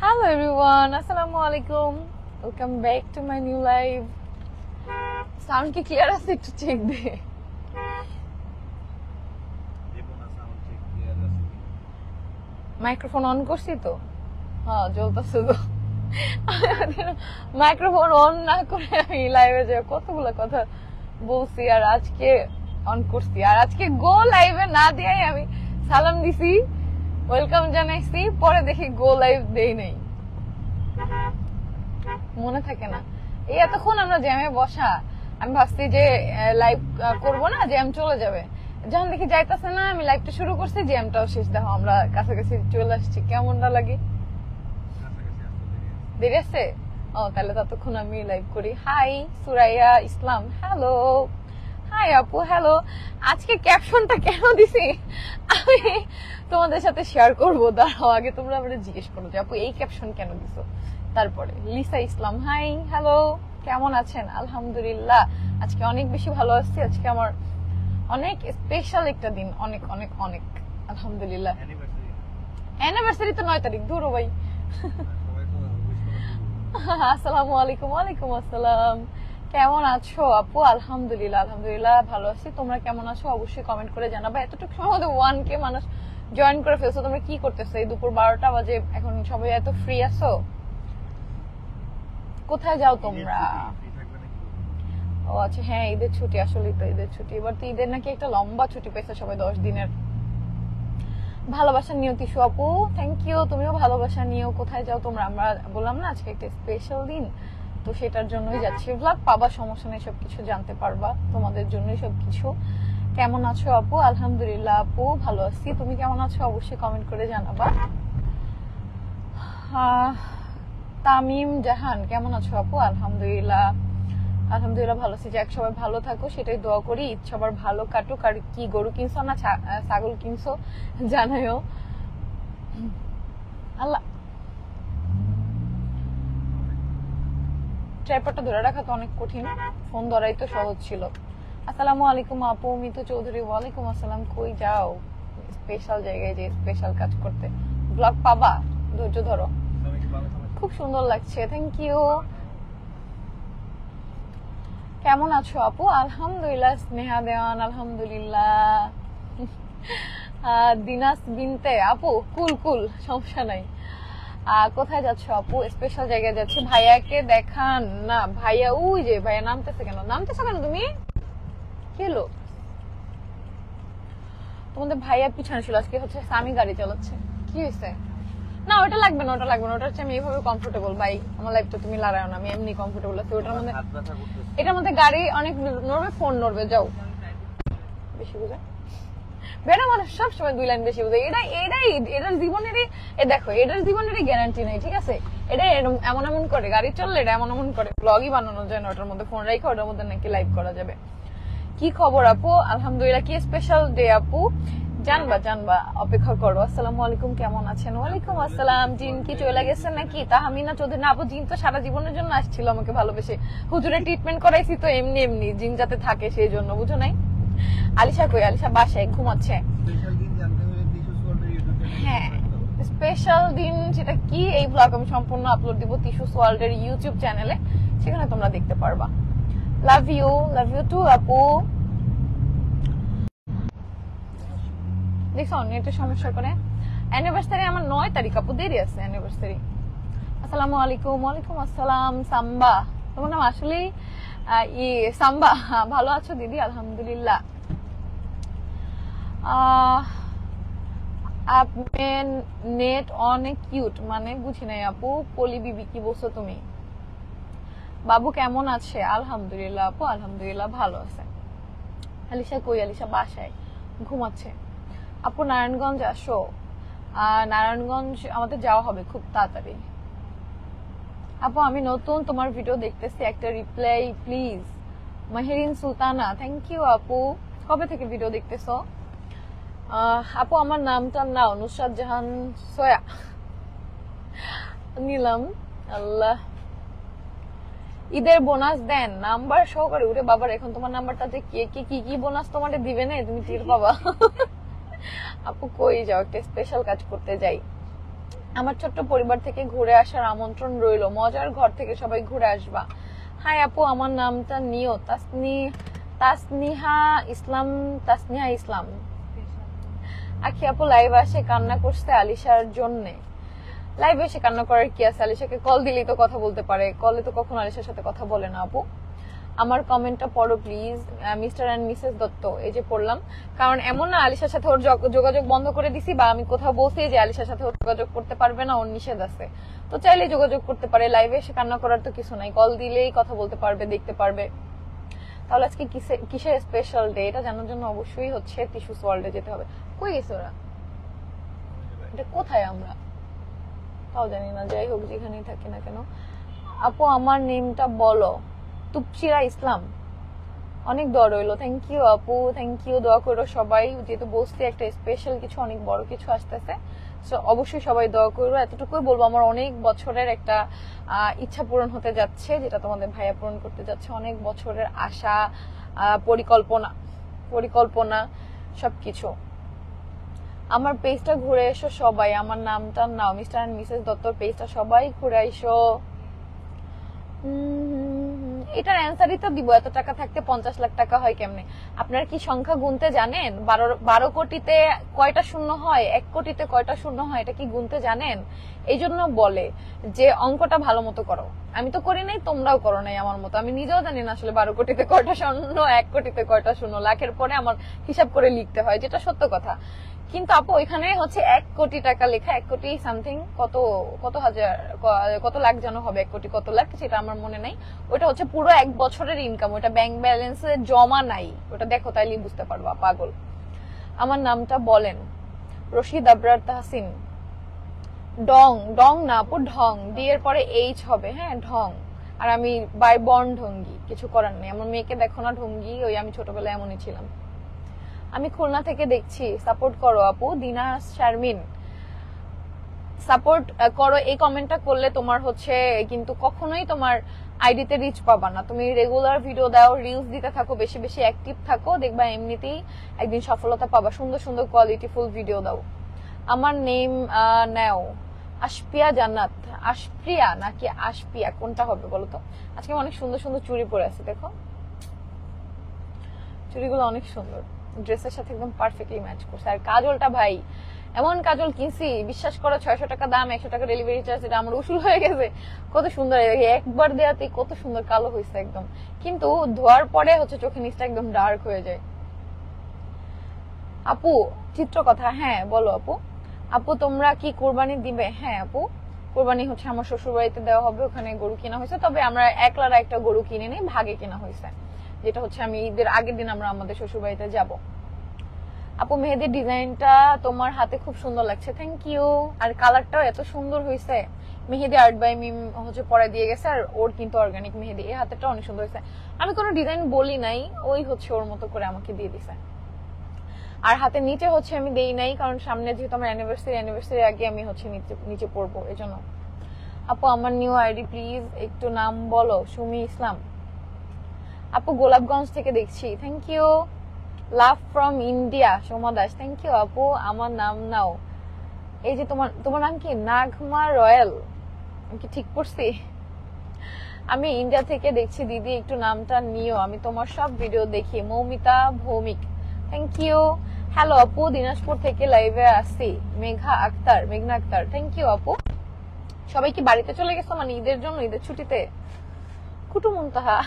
Hello everyone, Assalamu alaikum. Welcome back to my new live. Sound ki clear আছে একটু check they. Microphone on করছি তো? হ্যাঁ জ্বলতেছে তো। মাইক্রোফোন অন না করে আমি লাইভে যে কতগুলো কথা বলছি আর আজকে অন করছি আর আজকে গো লাইভে না দিয়ে আমি সালাম দিছি, ওয়েলকাম জানাইছি, পরে দেখি গো লাইভ দেই নাই, মনে থাকে না। এই এতক্ষণ আমরা জ্যামে বসা, আমি ভাবছি যে লাইভ করবো না, জ্যাম চলে যাবে। যখন দেখি যাইতেছে না, আমি লাইভটা শুরু করছি, জ্যামটাও শেষ। দেখো আমরা কাছাকাছি চলে আসছি, কেমনটা লাগে? দেরি আছে? ও তাহলে ততক্ষণ আমি লাইভ করি। হাই সুরাইয়া ইসলাম, হ্যালো। হাই আপু, হ্যালো। আজকে ক্যাপশনটা কেন দিছি আমি তোমাদের সাথে শেয়ার করবো, দাঁড়াও আগে তোমরা আমরা জিজ্ঞেস করো যে আপু এই ক্যাপশন কেন দিছো। তারপরে লিসা ইসলাম, হাই হ্যালো, কেমন আছেন? আলহামদুলিল্লাহ আজকে অনেক বেশি ভালো আছি। আজকে আমার অনেক স্পেশাল একটা দিন, অনেক অনেক অনেক আলহামদুলিল্লাহ। অ্যানিভার্সারি তো 9 তারিখ, দূর ভাই। আসসালামু আলাইকুম। ওয়ালাইকুম আসসালাম। কেমন আছো আপু? আলহামদুলিল্লাহ আলহামদুলিল্লাহ ভালো আছি। তোমরা কেমন আছো অবশ্যই কমেন্ট করে জানাবা। এতটুকু সময় 1K মানুষ জয়েন করে ফেলছো, তোমরা কি করতেছো? এই দুপুর 12টা বাজে, এখন সবাই এত ফ্রি আছো? কোথায় যাও তোমরা? ও আচ্ছা, হ্যাঁ ঈদের ছুটি, আসলেই তো ঈদের ছুটি। এবার তো ঈদের নাকি একটা লম্বা ছুটি পেয়েছে সবাই, 10 দিনের। ভালোবাসা নিও তিশু আপু, থ্যাংক ইউ। তুমিও ভালোবাসা নিও। কোথায় যাও তোমরা? আমরা বললাম না আজকে একটা স্পেশাল দিন, তো সেটার জন্যই যাচ্ছি। ব্লগ পাবা, সমস্যা নেই, সবকিছু জানতে পারবা, তোমাদের জন্যই সবকিছু। কেমন আছো আপু? আলহামদুলিল্লাহ আপু ভালো আছি। তুমি কেমন আছো অবশ্যই কমেন্ট করে জানাবা। তামিম জাহান, কেমন আছো আপু? আলহামদুলিল্লাহ আলহামদুলিল্লাহ ভালো আছি। যাক সবাই ভালো থাকো, সেটাই দোয়া করি। ঈদ সবার ভালো কাটুক। আর কি গরু কিনছো না ছাগল কিনছো জানাও। আল্লাহ, ট্রাইপডটা ধরে রাখা তো অনেক কঠিন, ফোন ধরাই তো সহজ ছিল। আসসালামু আলাইকুম আপু। মিতু চৌধুরী, ওয়ালাইকুম আসসালাম। কই যাও? স্পেশাল জায়গায় যে স্পেশাল কাজ করতে। ব্লগ পাবা, ধৈর্য ধরো। খুব সুন্দর লাগছে, থ্যাংক ইউ। কেমন আছো আপু? আলহামদুলিল্লাহ। স্নেহা দেওয়ান, আলহামদুলিল্লাহ। দিনাস বিনতে আপু, কুল কুল, সমস্যা নাই। কোথায় যাচ্ছ আপু? স্পেশাল জায়গায় যাচ্ছি। ভাইয়াকে দেখান না। ভাইয়া ওই যে, ভাইয়া নামতেছে কেন? নামতেছো কেন তুমি? কি হলো তোমাদের? ভাইয়া পিছনে ছিল, আজকে হচ্ছে স্বামী গাড়ি চালাচ্ছে। কি হয়েছে? না ওটা লাগবে না, ওটা লাগবে না। ওটা হচ্ছে আমি এইভাবে কমফোর্টেবল। ভাই আমার লাইফটা তুমি লড়াইও না, আমি এমনি কমফোর্টেবল আছি। ওটার মধ্যে, এটার মধ্যে গাড়ি অনেক নড়বে, ফোন নড়বে। যাও, বেশি বুঝে বেড়া মানুষ সবসময় 2 লাইন বেশি বুঝে। এটার জীবনেরই, দেখো এটার জীবনেরই গ্যারান্টি নাই, ঠিক আছে? এটা এমন এমন করে গাড়ি চললে, এটা এমন এমন করে ব্লগই বানানো যায় না। ওটার মধ্যে ফোন রেখে ওটার মধ্যে নাকি লাইভ করা যাবে। কি খবর আপু? আলহামদুলিল্লাহ। কি স্পেশাল ডে আপু? জানবা জানবা, অপেক্ষা করো। আসসালামু আলাইকুম, কেমন আছেন? ওয়ালাইকুম আসসালাম। জিন কি চলে গেছেন নাকি? তাহমিনা চৌধুরী, না আপু জিন তো সারা জীবনের জন্য আসছিল আমাকে ভালোবেসে। হুজুরে ট্রিটমেন্ট করাইছি তো এমনি এমনি, জিন যাতে থাকে সেই জন্য, বুঝো নাই? আলিশা কই? আলিশা বাসায় ঘুমাচ্ছে। হ্যাঁ স্পেশাল দিন, সেটা কি এই ব্লগ আমি সম্পূর্ণ আপলোড দিব তিশুস ওয়ার্ল্ড এর ইউটিউব চ্যানেলে, সেখানে তোমরা দেখতে পারবা। লাভ ইউ টু আপু। দেখছো নেটের সমস্যা করে। অ্যানিভার্সারি আমার 9 তারিখ আপু, দেরি আছে অ্যানিভার্সারি। আসসালামু আলাইকুম। ওয়ালাইকুম আসসালাম। সাম্বা, তোমার নাম আসলেই সাম্বা। ভালো আছো দিদি? আলহামদুলিল্লাহ। আপনার নেট অনেক কিউট, মানে বুঝি নাই আপু। পলি বিবি, কি বলছো তুমি? বাবু কেমন আছে? আলহামদুলিল্লাহ আপু আলহামদুলিল্লাহ ভালো আছে। আলিশা কই? আলিশা বাসায় ঘুমাচ্ছে। আপু নারায়ণগঞ্জ আসো। নারায়ণগঞ্জ আমাদের যাওয়া হবে খুব তাড়াতাড়ি। আপু আমি নতুন, তোমার ভিডিও দেখতেছি, একটা reply please. Mahirin Sultana, thank you আপু। কবে থেকে ভিডিও দেখতেছো? আপু আমার নামটা নাও, নুসরাত জাহান সোয়া। নিলাম। আল্লাহ, ঈদের বোনাস দেন নাম্বার সহকারে। উঠে বাবার, এখন তোমার নাম্বারটাতে কে কি বোনাস তোমাদের দিবে না, তুমি টের পাবা। আপু কই যাও? একটা স্পেশাল কাজ করতে যাই। আমার ছোট্ট পরিবার থেকে ঘুরে আসার আমন্ত্রণ রইলো, মজার ঘর থেকে সবাই ঘুরে আসবা। হাই আপু, আমার নামটা নিও, তাসনিহা ইসলাম। তাসনিহা ইসলাম। আখি আপু লাইভ আসে কান্না করছে আলিশার জন্যে। লাইভে এসে কান্না করার কি আছে? আলিশাকে কল দিলেই তো কথা বলতে পারে, কলে তো কখনো আলিশার সাথে কথা বলে না। আপু আমার কমেন্টটা পড়ো please, Mr and Mrs Dutta. এই যে পড়লাম, কারণ এমন না আলিশার সাথে ওর যোগাযোগ বন্ধ করে দিছি, বা আমি কোথাও বলছি যে আলিশার সাথে ওর যোগাযোগ করতে পারবে না, ওর নিষেধ আছে। তো চাইলে যোগাযোগ করতে পারে, লাইভে এসে কান্না করার তো কিছু নাই, কল দিলেই কথা বলতে পারবে, দেখতে পারবে। তাহলে আজকে কিসের স্পেশাল ডে এটা জানার জন্য অবশ্যই হচ্ছে টিস্যুস ওয়ার্ল্ডে যেতে হবে। কই গেছে ওরা? এটা কোথায় আমরা তাও জানি না, যাই হোক যেখানেই থাকি না কেন। আপু আমার নেমটা বলো। তুপচিরা ইসলাম, অনেক দোয়া রইলো। থ্যাংক ইউ আপু, থ্যাংক ইউ। দোয়া করো সবাই, যেহেতু বসতে একটা স্পেশাল কিছু, অনেক বড় কিছু আসতেছে, সো অবশ্যই সবাই দোয়া করো। এতটুকুই বলবো, আমার অনেক বছরের একটা ইচ্ছা পূরণ হতে যাচ্ছে, যেটা তোমাদের ভাইয়া পূরণ করতে যাচ্ছে। অনেক বছরের আশা, পরিকল্পনা সবকিছু। আমার পেজটা ঘুরে এসো সবাই, আমার নামটা নাও, মিস্টার এন্ড মিসেস দত্তর পেজটা সবাই ঘুরে এসো। এটার অ্যান্সারই তো দিব, এত টাকা থাকতে 50 লাখ টাকা হয় কেমনে? আপনার কি সংখ্যা গুনতে জানেন? 12 কোটিতে কয়টা শূন্য হয়, 1 কোটিতে কয়টা শূন্য হয়, এটা কি গুনতে জানেন? এই জন্য বলে যে অঙ্কটা ভালো মতো করো। আমি তো করি নাই, তোমরাও করো নাই আমার মতো। আমি নিজেও জানি না আসলে 12 কোটিতে কয়টা শূন্য, 1 কোটিতে কয়টা শূন্য। লাখের পরে আমার হিসাব করে লিখতে হয়, যেটা সত্য কথা। কিন্তু আপু ওইখানে হচ্ছে 1 কোটি টাকা লেখা, 1 কোটি সামথিং, কত লাখ যেন হবে, 1 কোটি কত লাখ সেটা আমার মনে নাই। ওটা হচ্ছে পুরো 1 বছরের ইনকাম, ওটা ব্যাংক ব্যালেন্সে জমা নাই। ওটা দেখো, তাইলে বুঝতে পারবা, পাগল। আমার নামটা বলেন। রশিদ আবরার তাহসিন। ডং না আপু, ঢং, ডি এর পরে এইচ হবে, হ্যাঁ ঢং। আর আমি বাই বর্ন ঢঙ্গি, কিছু করার নেই। আমার মেয়েকে দেখো না ঢঙ্গি, ওই আমি ছোটবেলায় এমনই ছিলাম। আমি খুলনা থেকে দেখছি, সাপোর্ট করো আপু। দিনা শারমিন, সাপোর্ট করো। এই কমেন্টটা করলে তোমার হচ্ছে কিন্তু কখনোই তোমার আইডিতে রিচ পাবা না। তুমি রেগুলার ভিডিও দাও, রিলস দিতে থাকো, বেশি বেশি অ্যাক্টিভ থাকো, দেখবা এমনিতেই একদিন সফলতা পাবা। সুন্দর সুন্দর কোয়ালিটিফুল ভিডিও দাও। আমার নেম নাও আশপিয়া জান্নাত। আশপ্রিয়া নাকি আশপিয়া, কোনটা হবে বলো তো? আজকে অনেক সুন্দর সুন্দর চুড়ি পরে আছে, দেখো চুড়িগুলো অনেক সুন্দর, ড্রেসের সাথে একদম পারফেক্টলি ম্যাচ করছে। আর কাজলটা ভাই, এমন কাজল কিনছি, বিশ্বাস করো 600 টাকা দাম, 100 টাকা ডেলিভারি চার্জ, এটা আমার উসুল হয়ে গেছে। কত সুন্দর, একবার দেওয়াতে কত সুন্দর কালো হয়েছে একদম, কিন্তু ধোয়ার পরে হচ্ছে চোখের নিচটা একদম ডার্ক হয়ে যায়। আপু চিত্র কথা, হ্যাঁ বলো আপু। আপু তোমরা কি কোরবানি দিবে? হ্যাঁ আপু, কোরবানি হচ্ছে আমার শ্বশুর বাড়িতে দেওয়া হবে, ওখানে গরু কেনা হয়েছে। তবে আমরা একলারা একটা গরু কিনে নিই, ভাগে কেনা হয়েছে, যেটা হচ্ছে আমি ঈদের আগের দিন আমরা আমাদের শ্বশুর বাড়িতে যাবো। আপু মেহেদির ডিজাইনটা তোমার হাতে খুব সুন্দর লাগছে, থ্যাংক ইউ। আর কালারটাও এত সুন্দর হয়েছে। মেহেদি আর্ট বাই মিম হচ্ছে পরে দিয়ে গেছে, আর ওর কিন্তু অর্গানিক মেহেদি। এই হাতেরটা অনেক সুন্দর হয়েছে। আমি কোনো ডিজাইন বলি নাই, ওই হচ্ছে ওর মতো করে আমাকে দিয়ে দিছে। আর হাতে নিচে হচ্ছে আমি দেই নাই, কারণ সামনে যেহেতু আমার অ্যানিভার্সারি আগে আমি হচ্ছে নিচে পড়বো, এজন্য। আপু আমার নিউ আইডি প্লিজ, একটু নাম বলো। সুমি ইসলাম। আপু গোলাপগঞ্জ থেকে দেখছি, thank you. Love from India, Soma Das, thank you আপু। আমার নাম নাও। এই যে তোমার নাম কি? নাগমা রয়্যাল, আমি কি ঠিক পড়ছি? আমি ইন্ডিয়া থেকে দেখছি দিদি, একটু নামটা নিও, আমি তোমার সব ভিডিও দেখি। Moumita Bhowmik, thank you. Hello আপু, দিনাজপুর থেকে লাইভে আসছি। মেঘনা আক্তার, থ্যাংক ইউ আপু। সবাই কি বাড়িতে চলে গেছো, মানে ঈদের জন্য, ঈদের ছুটিতে? কুটুমুনতাহা।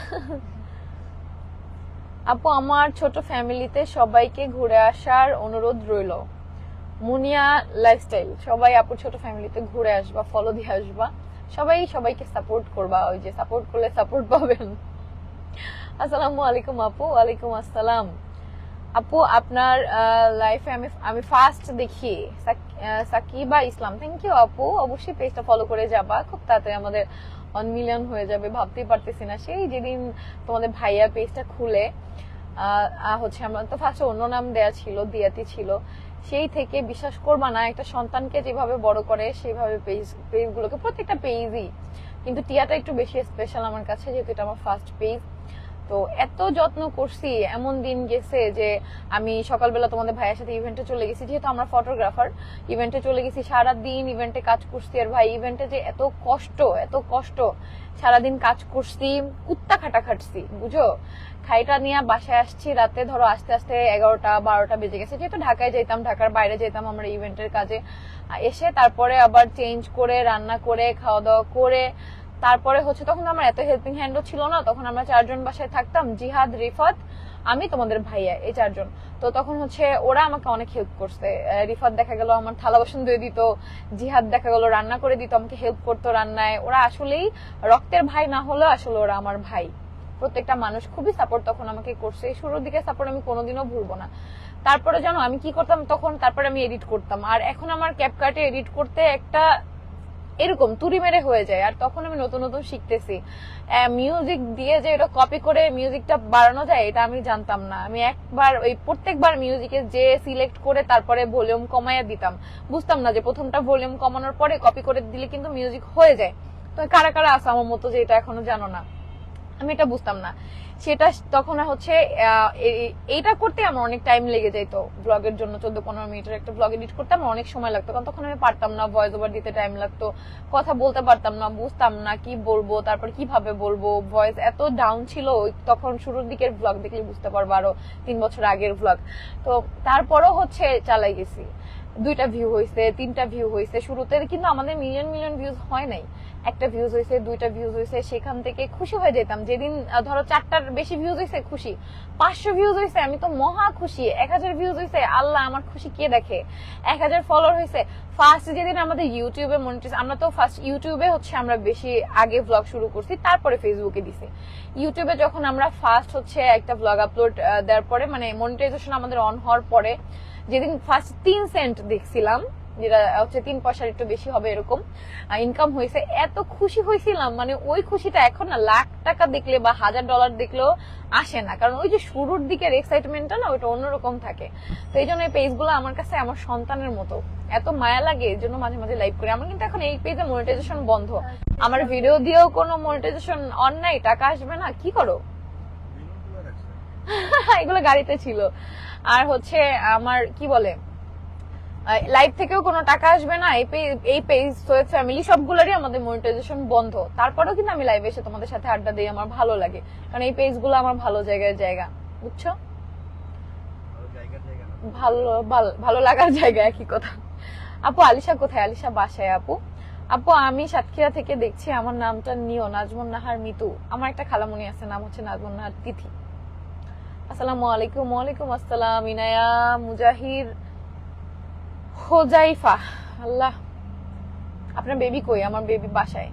আপু আমার ছোট ফ্যামিলিতে সবাইকে ঘুরে আসার অনুরোধ রইল। মুনিয়া লাইফস্টাইল, সবাই আপুর ছোট ফ্যামিলিতে ঘুরে আসবা, ফলো দিয়ে আসবা, সবাই সবাইকে সাপোর্ট করবা, ওই যে সাপোর্ট করলে সাপোর্ট পাবেন। আসসালামু আলাইকুম আপু। ওয়ালাইকুম আসসালাম। আপু আপনার লাইফে আমি ফার্স্ট দেখি। সাকিবা ইসলাম, থ্যাংক ইউ আপু। অবশ্যই পেজটা ফলো করে যাবা, খুব তাড়াতাড়ি আমাদের 1 মিলিয়ন হয়ে যাবে, ভাবতেই পারতেছি না। সেই যেদিন তোমাদের ভাইয়া পেজটা খুলে হচ্ছে, আমরা তো ফার্স্টে অন্য নাম দেয়া ছিল, দিয়াতি ছিল, সেই থেকে বিশ্বাস করবা না, একটা সন্তানকে যেভাবে বড় করে সেইভাবে পেজগুলোকে, প্রত্যেকটা পেজই, কিন্তু টিয়াটা একটু বেশি স্পেশাল আমার কাছে, যেহেতু এটা আমার ফার্স্ট পেজ। তো এত যত্ন করছি, এমন দিন গেছে যে আমি সকালবেলা তোমাদের ভাইয়ের সাথে ইভেন্টে চলে গেছি, যেহেতু আমরা ফটোগ্রাফার, ইভেন্টে চলে গেছি, সারাদিন ইভেন্টে কাজ করছি। আর ভাই ইভেন্টে যে এত কষ্ট, সারাদিন কাজ করছি, কুত্তা খাটা খাটছি, বুঝো। খাইটা নিয়ে বাসায় আসছি রাতে, ধরো আস্তে আস্তে 11টা 12টা বেজে গেছে, যেহেতু ঢাকায় যেতাম, ঢাকার বাইরে যেতাম আমরা ইভেন্টের কাজে। এসে তারপরে আবার চেঞ্জ করে, রান্না করে, খাওয়া দাওয়া করে, তারপরে হচ্ছে তখন আমার এত হেল্পিং হ্যান্ডও ছিল না, তখন আমরা 4 জন বাসায় থাকতাম, জিহাদ, রিফাত, আমি, তোমাদের ভাইয়া, এই 4 জন। তো তখন হচ্ছে ওরা আমাকে অনেক হেল্প করছে। রিফাত দেখা গেল আমার থালা বাসন ধুয়ে দিত, জিহাদ দেখা গেল রান্না করে দিত, আমাকে হেল্প করতো রান্নায়। ওরা আসলেই রক্তের ভাই না হলেও আসলে ওরা আমার ভাই। প্রত্যেকটা মানুষ খুবই সাপোর্ট তখন আমাকে করছে, শুরুর দিকে সাপোর্ট আমি কোনোদিনও ভুলবো না। তারপরে জানো আমি কি করতাম তখন, তারপরে আমি এডিট করতাম, আর এখন আমার ক্যাপকাটে এডিট করতে একটা এরকম তুড়ি মেরে হয়ে যায়। আর তখন আমি নতুন নতুন শিখতেছি, মিউজিক দিয়ে যে এটা কপি করে মিউজিকটা বাড়ানো যায় এটা আমি জানতাম না। আমি প্রত্যেকবার মিউজিকে যে সিলেক্ট করে তারপরে ভলিউম কমাইয়া দিতাম, বুঝতাম না যে প্রথমটা ভলিউম কমানোর পরে কপি করে দিলে কিন্তু মিউজিক হয়ে যায়। তো কারা কারা আছে আমার মতো যে এটা এখনো জানো না, আমি এটা বুঝতাম না। সেটা তখন হচ্ছে এইটা করতে আমার অনেক টাইম লেগে যেত। ব্লগের জন্য 14-15 মিনিটের একটা ব্লগ এডিট করতে আমার অনেক সময় লাগতো, কারণ তখন আমি পারতাম না, ভয়েস ওভার দিতে টাইম লাগতো, কথা বলতে পারতাম না, বুঝতাম না কি বলবো, তারপর কিভাবে বলবো, ভয়েস এত ডাউন ছিল। তখন শুরুর দিকের ব্লগ দেখলে বুঝতে পারবো, আরো 3 বছর আগের ব্লগ। তো তারপরও হচ্ছে চালাই গেছি, 2টা ভিউ হয়েছে, 3টা ভিউ হয়েছে। শুরুতে কিন্তু আমাদের মিলিয়ন ভিউজ হয় নাই, 1টা ভিউজ হয়েছে, 2টা ভিউজ হয়েছে, সেখান থেকে খুশি হয়ে যেতাম। যেদিন ধরো 4টার বেশি ভিউজ হয়েছে খুশি, 500 ভিউজ হয়েছে আমি তো মহা খুশি, 1000 ভিউজ হয়েছে আল্লাহ আমার খুশি কে দেখে, 1000 ফলোয়ার হয়েছে। ফার্স্ট যেদিন আমাদের ইউটিউবে মনিটাইজ, আমরা তো ফার্স্ট ইউটিউবে হচ্ছে আমরা বেশি আগে ব্লগ শুরু করছি, তারপরে ফেসবুকে দিছি। ইউটিউবে যখন আমরা ফার্স্ট হচ্ছে একটা ব্লগ আপলোড দেওয়ার পরে, মানে মনিটাইজেশন আমাদের অন হওয়ার পরে, যেদিন ফার্স্ট 3 সেন্ট দেখছিলাম, যেটা হচ্ছে 3 পয়সার একটু বেশি হবে এরকম ইনকাম হয়েছে, এত খুশি হয়েছিলাম। মানে ওই খুশিটা এখন না লাখ টাকা দেখলে বা $1000 দেখলেও আসে না, কারণ ওই যে শুরুর দিকের এক্সাইটমেন্টটা না ওইটা অন্যরকম থাকে। তো এই জন্য এই পেজগুলো আমার কাছে আমার সন্তানের মতো, এত মায়া লাগে, এই জন্য মাঝে মাঝে লাইভ করি। আমার কিন্তু এখন এই পেজে মনিটাইজেশন বন্ধ, আমার ভিডিও দিয়েও কোনো মনিটাইজেশন অন নাই, টাকা আসবে না, কি করো? এগুলো গাড়িতে ছিল। আর হচ্ছে আমার কি বলে, লাইভ থেকেও কোনো টাকা আসবে না, এই পেজ সোয়েব ফ্যামিলি সবগুলোরই আমাদের মনিটাইজেশন বন্ধ। তারপরেও কিন্তু আমি লাইভে এসে তোমাদের সাথে আড্ডা দিই, আমার ভালো লাগে, কারণ এই পেজগুলো আমার ভালো জায়গা, বুঝছো? ভালো লাগার জায়গা, একই কথা। আপু আলিশা কোথায়? আলিশা বাসায়। আপু আমি সাতক্ষীরা থেকে দেখছি, আমার নামটা নিও, নাজমুন নাহার মিতু। আমার একটা খালামণি আছে, নাম হচ্ছে নাজমুন নাহার তিথি। আসসালামু আলাইকুম। ওয়ালাইকুম আসসালাম। ইনায়া, মুজাহির, হোজাইফা। আল্লাহ, আপনার বেবি কই? আমার বেবি বাসায়।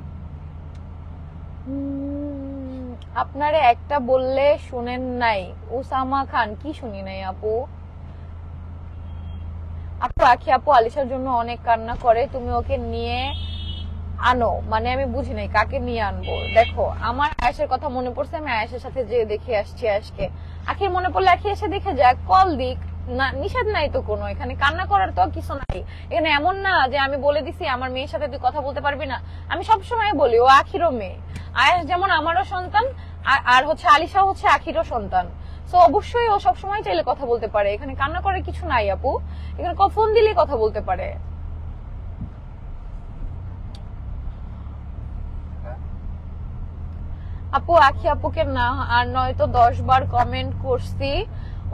আপনারে একটা বললে শুনেন নাই, উসামা খান। কি শুনি নাই আপু? আখি আপু আলিশার জন্য অনেক কান্না করে, তুমি ওকে নিয়ে আনো। মানে আমি বুঝি নাই কাকে নিয়ে আনবো। দেখো আমার আয়েশের কথা মনে পড়ছে, আমি আয়েশের সাথে যে দেখে আসছি আয়েশকে। আখির মনে পড়লে আখি এসে দেখে যাক, কল দিক, না নিষেধ নাই তো কোনো, এখানে কান্না করার তো কিছু নাই। এখানে এমন না যে আমি বলে দিছি আমার মেয়ের সাথে তুই কথা বলতে পারবি না। আমি সবসময় বলি ও আখিরও মেয়ে, আয়েশ যেমন আমারও সন্তান, আর হচ্ছে আলিশা হচ্ছে আখিরও সন্তান। তো অবশ্যই ও সবসময় চাইলে কথা বলতে পারে, এখানে কান্না করার কিছু নাই আপু, এখানে ফোন দিলেই কথা বলতে পারে। আপু আখি আপুকে না আর নয়তো 10 বার কমেন্ট করছি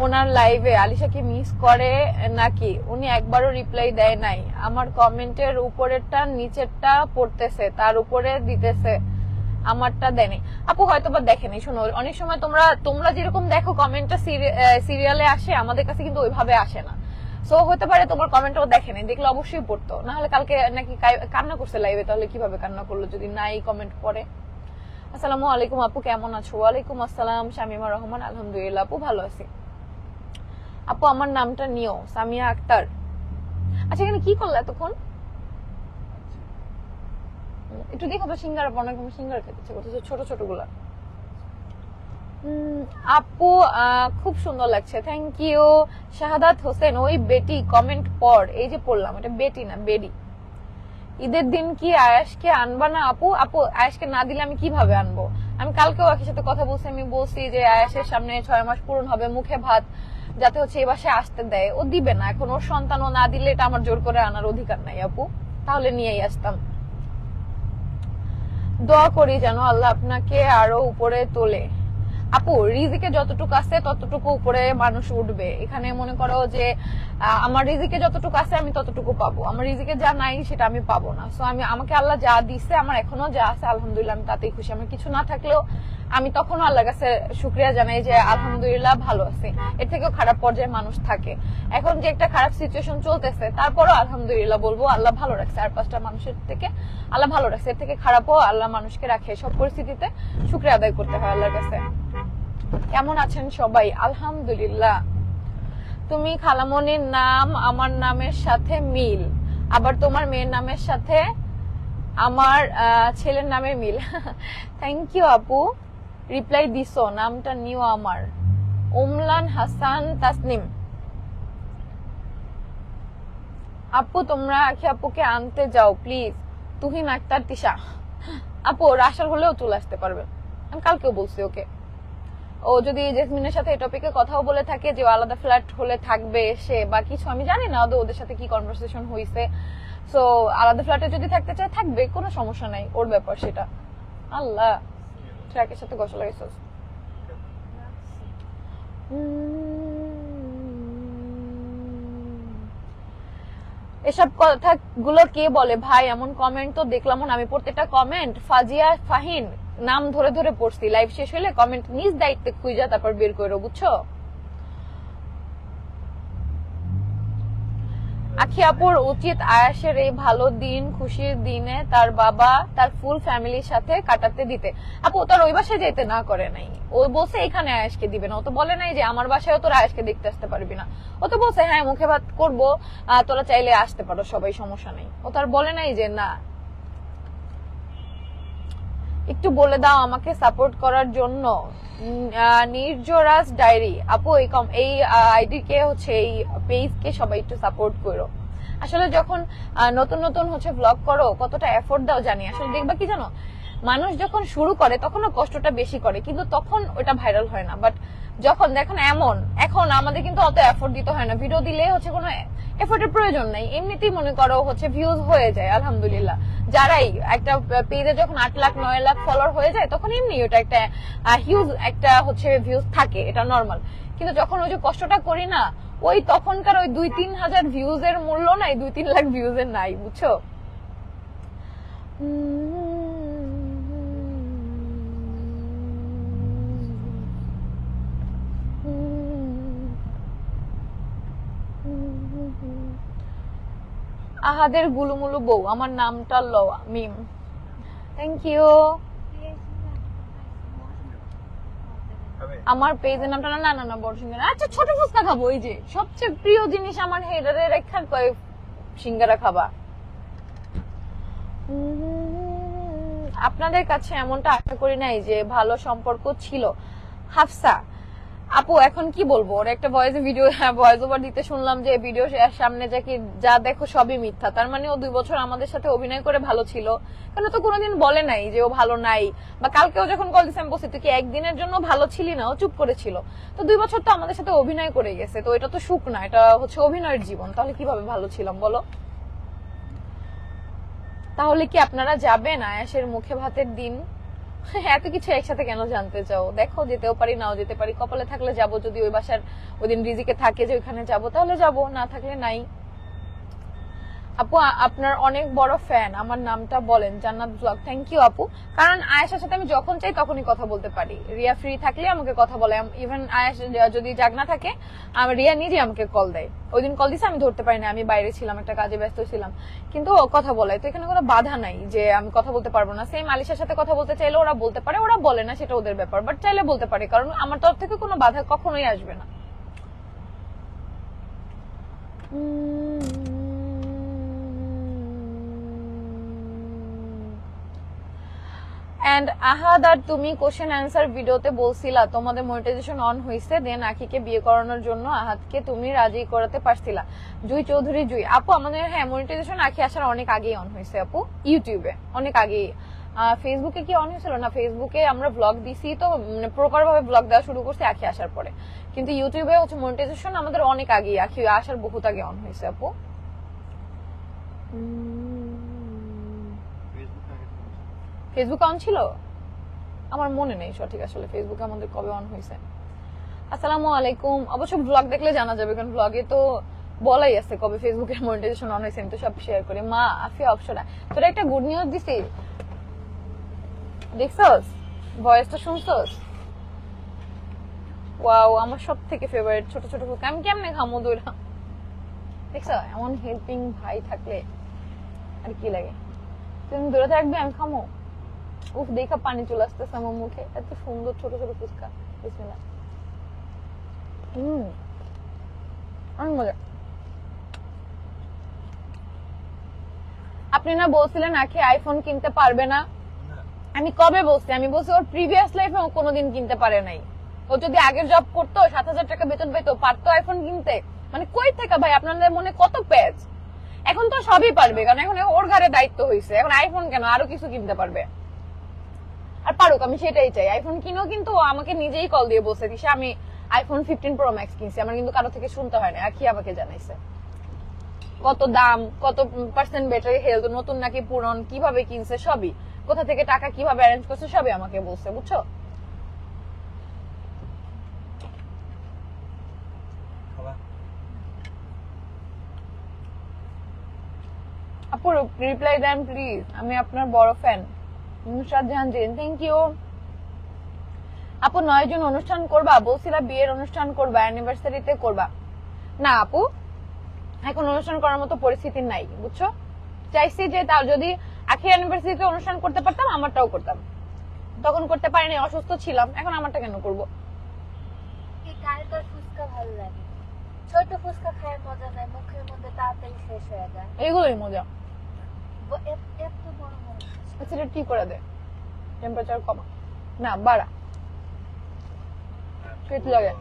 ওনার লাইভে, আলিশাকে মিস করে নাকি? উনি একবারও রিপ্লাই দেয় নাই। আমার কমেন্টের উপরেরটা নিচেরটা পড়তেছে, তার উপরে দিতেছে, আমারটা দেয়নি। আপু হয়তো বা দেখেনি। শোনো, অনেক সময় তোমরা যেরকম দেখো কমেন্টটা সিরিয়ালে আসে, আমাদের কাছে কিন্তু ওইভাবে আসে না। সো হতে পারে তোমার কমেন্টও দেখেনি, দেখলে অবশ্যই পড়তো, না হলে কালকে নাকি কান্না করছে লাইভে, তাহলে কিভাবে কান্না করলো যদি নাই কমেন্ট পড়ে? আসসালামু আলাইকুম আপু, কেমন আছো? ওয়ালাইকুম আসসালাম, শামিমা রহমান। আলহামদুলিল্লাহ আপু, ভালো আছি। আপু আমার নামটা নিও, সামিয়া আক্তার। আচ্ছা এখানে কি করলে এতক্ষণ? একটু দেখো তো সিঙ্গারা, অনেক সিঙ্গারা খেতেছে, কোথায় ছোট ছোট গুলা। আপু খুব সুন্দর লাগছে, থ্যাংক ইউ। শাহাদাত হোসেন, ওই বেটি কমেন্ট পড়। এই যে পড়লাম, এটা বেটি না বেডি। ঈদের দিন কি আয়েশকে আনবা না আপু? আপু আয়েশকে না দিলে আমি কিভাবে আনবো? আমি কালকেও আখির সাথে কথা বলছি, আমি বলছি যে আয়াসের সামনে 6 মাস পূরণ হবে, মুখে ভাত যাতে হচ্ছে এই বাসায় আসতে দেয়, ও দিবে না। এখন ওর সন্তানও না দিলে এটা আমার জোর করে আনার অধিকার নাই আপু, তাহলে নিয়েই আসতাম। দোয়া করি যেন আল্লাহ আপনাকে আরো উপরে তোলে। আপু রিজিকে যতটুকু আছে ততটুকু উপরে মানুষ উঠবে। এখানে মনে করো যে আমার রিজিকে যতটুকু আছে আমি ততটুকু পাবো, আমার রিজিকে যা নাই সেটা আমি পাবো না। সো আমাকে আল্লাহ যা দিচ্ছে, আমার এখনো যা আছে আলহামদুলিল্লাহ আমি তাতেই খুশি। আমার কিছু না থাকলেও আমি তখনও আল্লাহর কাছে শুকরিয়া জানাই যে আলহামদুলিল্লাহ ভালো আছে। এর থেকেও খারাপ পর্যায়ে মানুষ থাকে, এখন যে একটা খারাপ সিচুয়েশন চলতেছে তারপরও আলহামদুলিল্লাহ বলবো আল্লাহ ভালো রাখছে, আর 5টা মানুষের থেকে আল্লাহ ভালো রাখছে। এর থেকে খারাপও আল্লাহ মানুষকে রাখে, সব পরিস্থিতিতে শুকরিয়া আদায় করতে হয় আল্লাহর কাছে। কেমন আছেন সবাই? আলহামদুলিল্লাহ। তুমি খালামনির নাম আমার নামের সাথে মিল, আবার তোমার মেয়ের নামের সাথে আমার ছেলের নামের মিল। থ্যাংক ইউ আপু, রিপ্লাই দিছো, নামটা নিও আমার। ওমলান হাসান তাসনিম। আপু তোমরা আখি আপুকে আনতে যাও প্লিজ। তুহিন আক্তার তিশা। আপু ওর আসার হলেও চলে আসতে পারবে, আমি কালকেও বলছি ওকে। ও যদি জেসমিনের সাথে এই টপিকে কথাও বলে থাকে যে আলাদা ফ্ল্যাট হলে থাকবে সে বা কিছু, আমি জানি না ওদের সাথে কি কনভারসেশন হয়েছে। সো আলাদা ফ্ল্যাটে যদি থাকতে চায় থাকবে, কোনো সমস্যা নাই, ওর ব্যাপার সেটা। আল্লাহ ট্র্যাকের সাথে গোসল লাগাইছ। এসব কথাগুলো কে বলে ভাই? এমন কমেন্ট তো দেখলাম না আমি, প্রত্যেকটা কমেন্ট ফাজিয়া ফাহিন নাম ধরে ধরে পড়ছি। লাইভ শেষ হলে কমেন্ট নিজ দায়িত্বে খুঁজা তারপর বের করো, বুঝছো? আখি আপুর উচিত আয়াসের এই ভালো দিন খুশির দিনে তার বাবা তার ফুল ফ্যামিলির সাথে কাটাতে দিতে। আপু তার ওই বাসায় যেতে না করে নাই, ও বলছে এখানে আয়াসকে দিবে না। ও তো বলে নাই যে আমার বাসায় তোরা আয়াসকে দেখতে আসতে পারবি না। ও তো বলছে হ্যাঁ মুখে ভাত করবো, তোরা চাইলে আসতে পারো সবাই, সমস্যা নেই। ও তার বলে নাই যে না। একটু বলে দাও আমাকে সাপোর্ট করার জন্য। নির্জরাজ ডায়েরি। আপু এই আইডি কে হচ্ছে এই পেজ কে সবাই একটু সাপোর্ট করো। আসলে যখন নতুন নতুন হচ্ছে ব্লগ করো কতটা এফোর্ট দাও জানি। আসলে দেখবা কি জানো, মানুষ যখন শুরু করে তখন কষ্টটা বেশি করে, কিন্তু তখন ওটা ভাইরাল হয় না। বাট যখন দেখুন এখন আমাদের কিন্তু অত এফোর্ট দিতে হয় না, ভিডিও দিলে হচ্ছে কোনো এফোর্টের প্রয়োজন নাই, এমনিতেই মনে করো হচ্ছে ভিউজ হয়ে যায় আলহামদুলিল্লাহ। যারাই একটা পেজে যখন 8 লাখ 9 লাখ ফলোয়ার হয়ে যায় তখন এমনি ওটা একটা হিউজ একটা হচ্ছে ভিউজ থাকে, এটা নর্মাল। কিন্তু যখন ওই যে কষ্টটা করি না, ওই তখনকার ওই 2-3 হাজার ভিউজ এর মূল্য নাই, 2-3 লাখ ভিউজ এর নাই, বুঝছো? আহাদের গুলুমুলু বউ, আমার নামটা লওয়া মিম। Thank you. আমার পেজের নামটা না না না বড় সিঙ্গারা। আচ্ছা ছোট ফুচকা খাবো, ওই যে সবচেয়ে প্রিয় জিনিস আমার হেডারে রেখা কয় সিঙ্গারা খাবা। আপনাদের কাছে এমনটা আশা করি নাই যে ভালো সম্পর্ক ছিল। হাফসা আপু এখন কি বলবো, ওর একটা ভয়েস ওভার দিতে শুনলাম যে ভিডিও সামনে যা দেখো সবই মিথ্যা। তার মানে ও 2 বছর আমাদের সাথে অভিনয় করে ভালো ছিল, কেন তো কোনোদিন বলে নাই যে ও ভালো নাই। বা কালকেও যখন কল দিচ্ছে আমি বলছি তুই কি একদিনের জন্য ভালো ছিলি না, ও চুপ করেছিল। তো 2 বছর তো আমাদের সাথে অভিনয় করে গেছে, তো এটা তো সুখ না, এটা হচ্ছে অভিনয়ের জীবন। তাহলে কিভাবে ভালো ছিলাম বলো? তাহলে কি আপনারা যাবেন আয়াসের মুখে ভাতের দিন? এত কিছু একসাথে কেন জানতে চাও? দেখো যেতেও পারি নাও যেতে পারি, কপালে থাকলে যাব, যদি ওই বাসার ওই দিন রিজিকে থাকে যে ওইখানে যাব তাহলে যাব, না থাকলে নাই। আপু আপনার অনেক বড় ফ্যান, আমার নামটা বলেন। জান্নাত ব্লগ। থ্যাংক ইউ আপু। কারণ আয়েশার সাথে আমি যখন চাই তখনই কথা বলতে পারি, রিয়া ফ্রি থাকলে আমাকে কথা বলে। ইভেন আয়েশ যদি জাগনা থাকে রিয়া নিজে আমাকে কল দেয়। ওই দিন কল দিছে আমি ধরতে পারি না, আমি বাইরে ছিলাম, একটা কাজে ব্যস্ত ছিলাম, কিন্তু কথা বলে। তো এখানে কোনো বাধা নাই যে আমি কথা বলতে পারবো না। সেম আলিশার সাথে কথা বলতে চাইলে ওরা বলতে পারে, ওরা বলে না, সেটা ওদের ব্যাপার, বাট চাইলে বলতে পারে, কারণ আমার তরফ থেকে কোনো বাধা কখনোই আসবে না। এন্ড আহাদ আর তুমি কোশ্চেন অ্যান্সার ভিডিওতে বলছিলা তোমাদের মনিটাইজেশন অন হইছে, দেন আখিকে বিয়ে করানোর জন্য আহাদকে তুমি রাজি করাতে পারছিলা। জুই চৌধুরী জুই। আপু আমাদের হ্যাঁ মনিটাইজেশন আখি আসার অনেক আগেই অন হয়েছে আপু, ইউটিউবে অনেক আগেই। ফেসবুকে কি অন হয়েছিল না, ফেসবুকে আমরা ব্লগ দিছি তো প্রপার ভাবে ব্লগ দেওয়া শুরু করছি আখি আসার পরে, কিন্তু ইউটিউবে হচ্ছে মনিটাইজেশন আমাদের অনেক আগে, আখি আসার বহুত আগে অন হয়েছে আপু। ফেসবুক অন ছিল আমার মনে নেই সঠিক আসলে ফেসবুকে আমাদের কবে অন হয়েছে। আসসালামু আলাইকুম। অবশ্য ব্লগ দেখলে জানা যাবে, কারণ ব্লগে তো বলাই আছে কবে ফেসবুকের মনিটাইজেশন অন হয়েছে, আমি তো সব শেয়ার করি। মা আফিয়া অপশন, তোরা একটা গুড নিউজ দিছি, দেখছস ভয়েসটা শুনছস? ওয়াও, আমার সব থেকে ফেভারিট ছোট ছোট ফুল, আমি কেমনে খামো দুইটা, দেখছ এমন হেল্পিং ভাই থাকলে আর কি লাগে। তুমি দূরে থাকবে আমি খামো। উফ, দেখা পানি চলে আসতেছে আমার মুখে, এত সুন্দর ছোট ছোট ফুচকা। বিসমিল্লাহ। অনেক মজা। আপনি না বলছিলেন আখি আইফোন কিনতে পারবে না, আমি কবে বলছি? আমি বলছি ওর প্রিভিয়াস লাইফে ও কোনোদিন কিনতে পারে নাই। ও যদি আগের জব করতো 7,000 টাকা বেতন পেতো, পারতো আইফোন কিনতে? মানে কই থেকে ভাই, আপনাদের মনে কত পেজ। এখন তো সবই পারবে, কারণ এখন ওর ঘরে দায়িত্ব হয়েছে, এখন আইফোন কেন আরো কিছু কিনতে পারবে। আর পারুক, আমি সেটাই চাই, আইফোন কিনো। কিন্তু আমাকে নিজেই কল দিয়ে বলছে দিশা আমি আইফোন 15 প্রো ম্যাক্স কিনছি, আমার কিন্তু কারো থেকে শুনতে হয় না, আখি আমাকে জানাইছে কত দাম, কত পার্সেন্ট ব্যাটারি হেলথ, নতুন নাকি পুরন, কিভাবে কিনছে সবই, কোথা থেকে টাকা কিভাবে অ্যারেঞ্জ করছে সবই আমাকে বলছে, বুঝছো? আপু রিপ্লাই দেন প্লিজ, আমি আপনার বড় fan. Nusrat Jahan Jen, thank you আপু। 9 জন অনুষ্ঠান করবা বলছিলা, বিয়ের অনুষ্ঠান করবা, অ্যানিভার্সারিতে করবা না আপু? এখন অনুষ্ঠান করার মতো পরিস্থিতি নাই, বুঝছো? চাইছি যে তাও যদি আখির অ্যানিভার্সারিতে অনুষ্ঠান করতে পারতাম আমারটাও করতাম, তখন করতে পারিনি, অসুস্থ ছিলাম, এখন আমারটা কেন করবো? ফুচকা ভালো লাগে, ছোট ফুচকা খায় মজা নাই, মুখের মধ্যে তাড়াতাড়ি শেষ হয়ে যায়, এইগুলোই মজা। এত বড় বড় সেটা ঠিক করে দে, টেম্পারেচার কমা না বাড়া, শীত লাগে।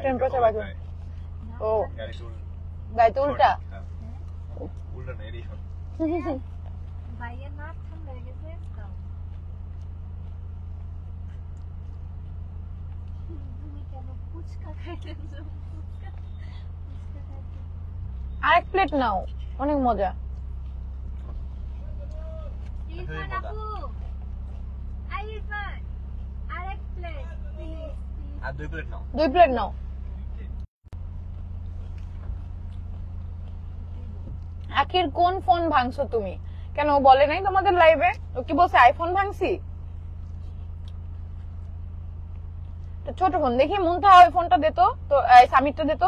টেম্পারেচার বাড়বে। ও গাড়িতে উল্টা উল্টা না, এডিশন। ভাইয়ের না ঠান্ডা হয়ে গেছে। তুমি কেন ফুচকা খাইতেছ? আরেক প্লেট নাও, অনেক মজা। ইরফান আপু, ইরফান আরেক প্লেট প্লিজ। আর 2 প্লেট নাও। 2 প্লেট নাও। আখির কোন ফোন ভাঙছো তুমি? কেন বলে নাই তোমাদের লাইভে? ও কি বলছে আইফোন ভাঙছি? ছোট ফোন দেখি, মুন্তা ওই ফোনটা দিত তো, সামিটটা দিত।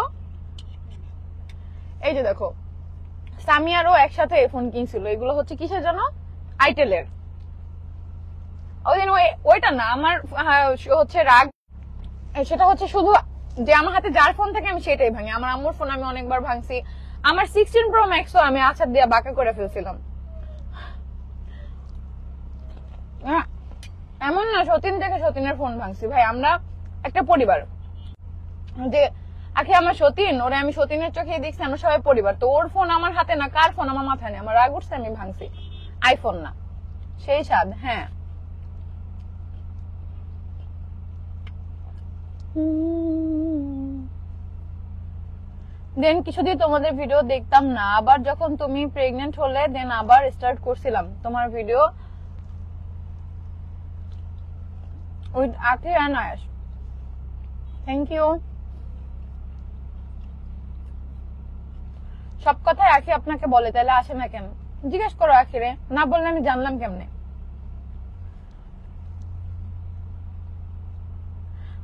এই যে দেখো, সামি আরও একসাথে এই ফোন কিনছিল, এগুলো হচ্ছে কিসের জন্য? আইটেলের। ওই দিন ওইটা না, আমার হচ্ছে রাগ, সেটা হচ্ছে শুধু যে আমার হাতে যার ফোন থাকে আমি সেটাই ভাঙি। আমার আম্মুর ফোন আমি অনেকবার ভাঙছি, আমার 16 প্রো ম্যাক্সও আমি আছাড় দিয়ে বাঁকা করে ফেলছিলাম। এমন না সতীন থেকে সতীনের ফোন ভাঙছি, ভাই আমরা একটা পরিবার। যে আখি আমার সতীন, ওরে আমি সতীনের চোখে দেখছি, আমরা সবাই পরিবার, তো ওর ফোন আমার হাতে না, কার ফোন আমার মাথায় নেই, আমার রাগ উঠছে আমি ভাঙছি, আইফোন না, সেই স্বাদ। হ্যাঁ দেন কিছুদিন তোমাদের ভিডিও দেখতাম না, আবার যখন তুমি প্রেগনেন্ট হলে দেন আবার স্টার্ট করছিলাম তোমার video with Akhi and Ayas. Thank you. সব কথাই আখি আপনাকে বলে, তাহলে আসে না কেন? জিজ্ঞেস করো আখিরে, না বললে আমি জানলাম কেমনে?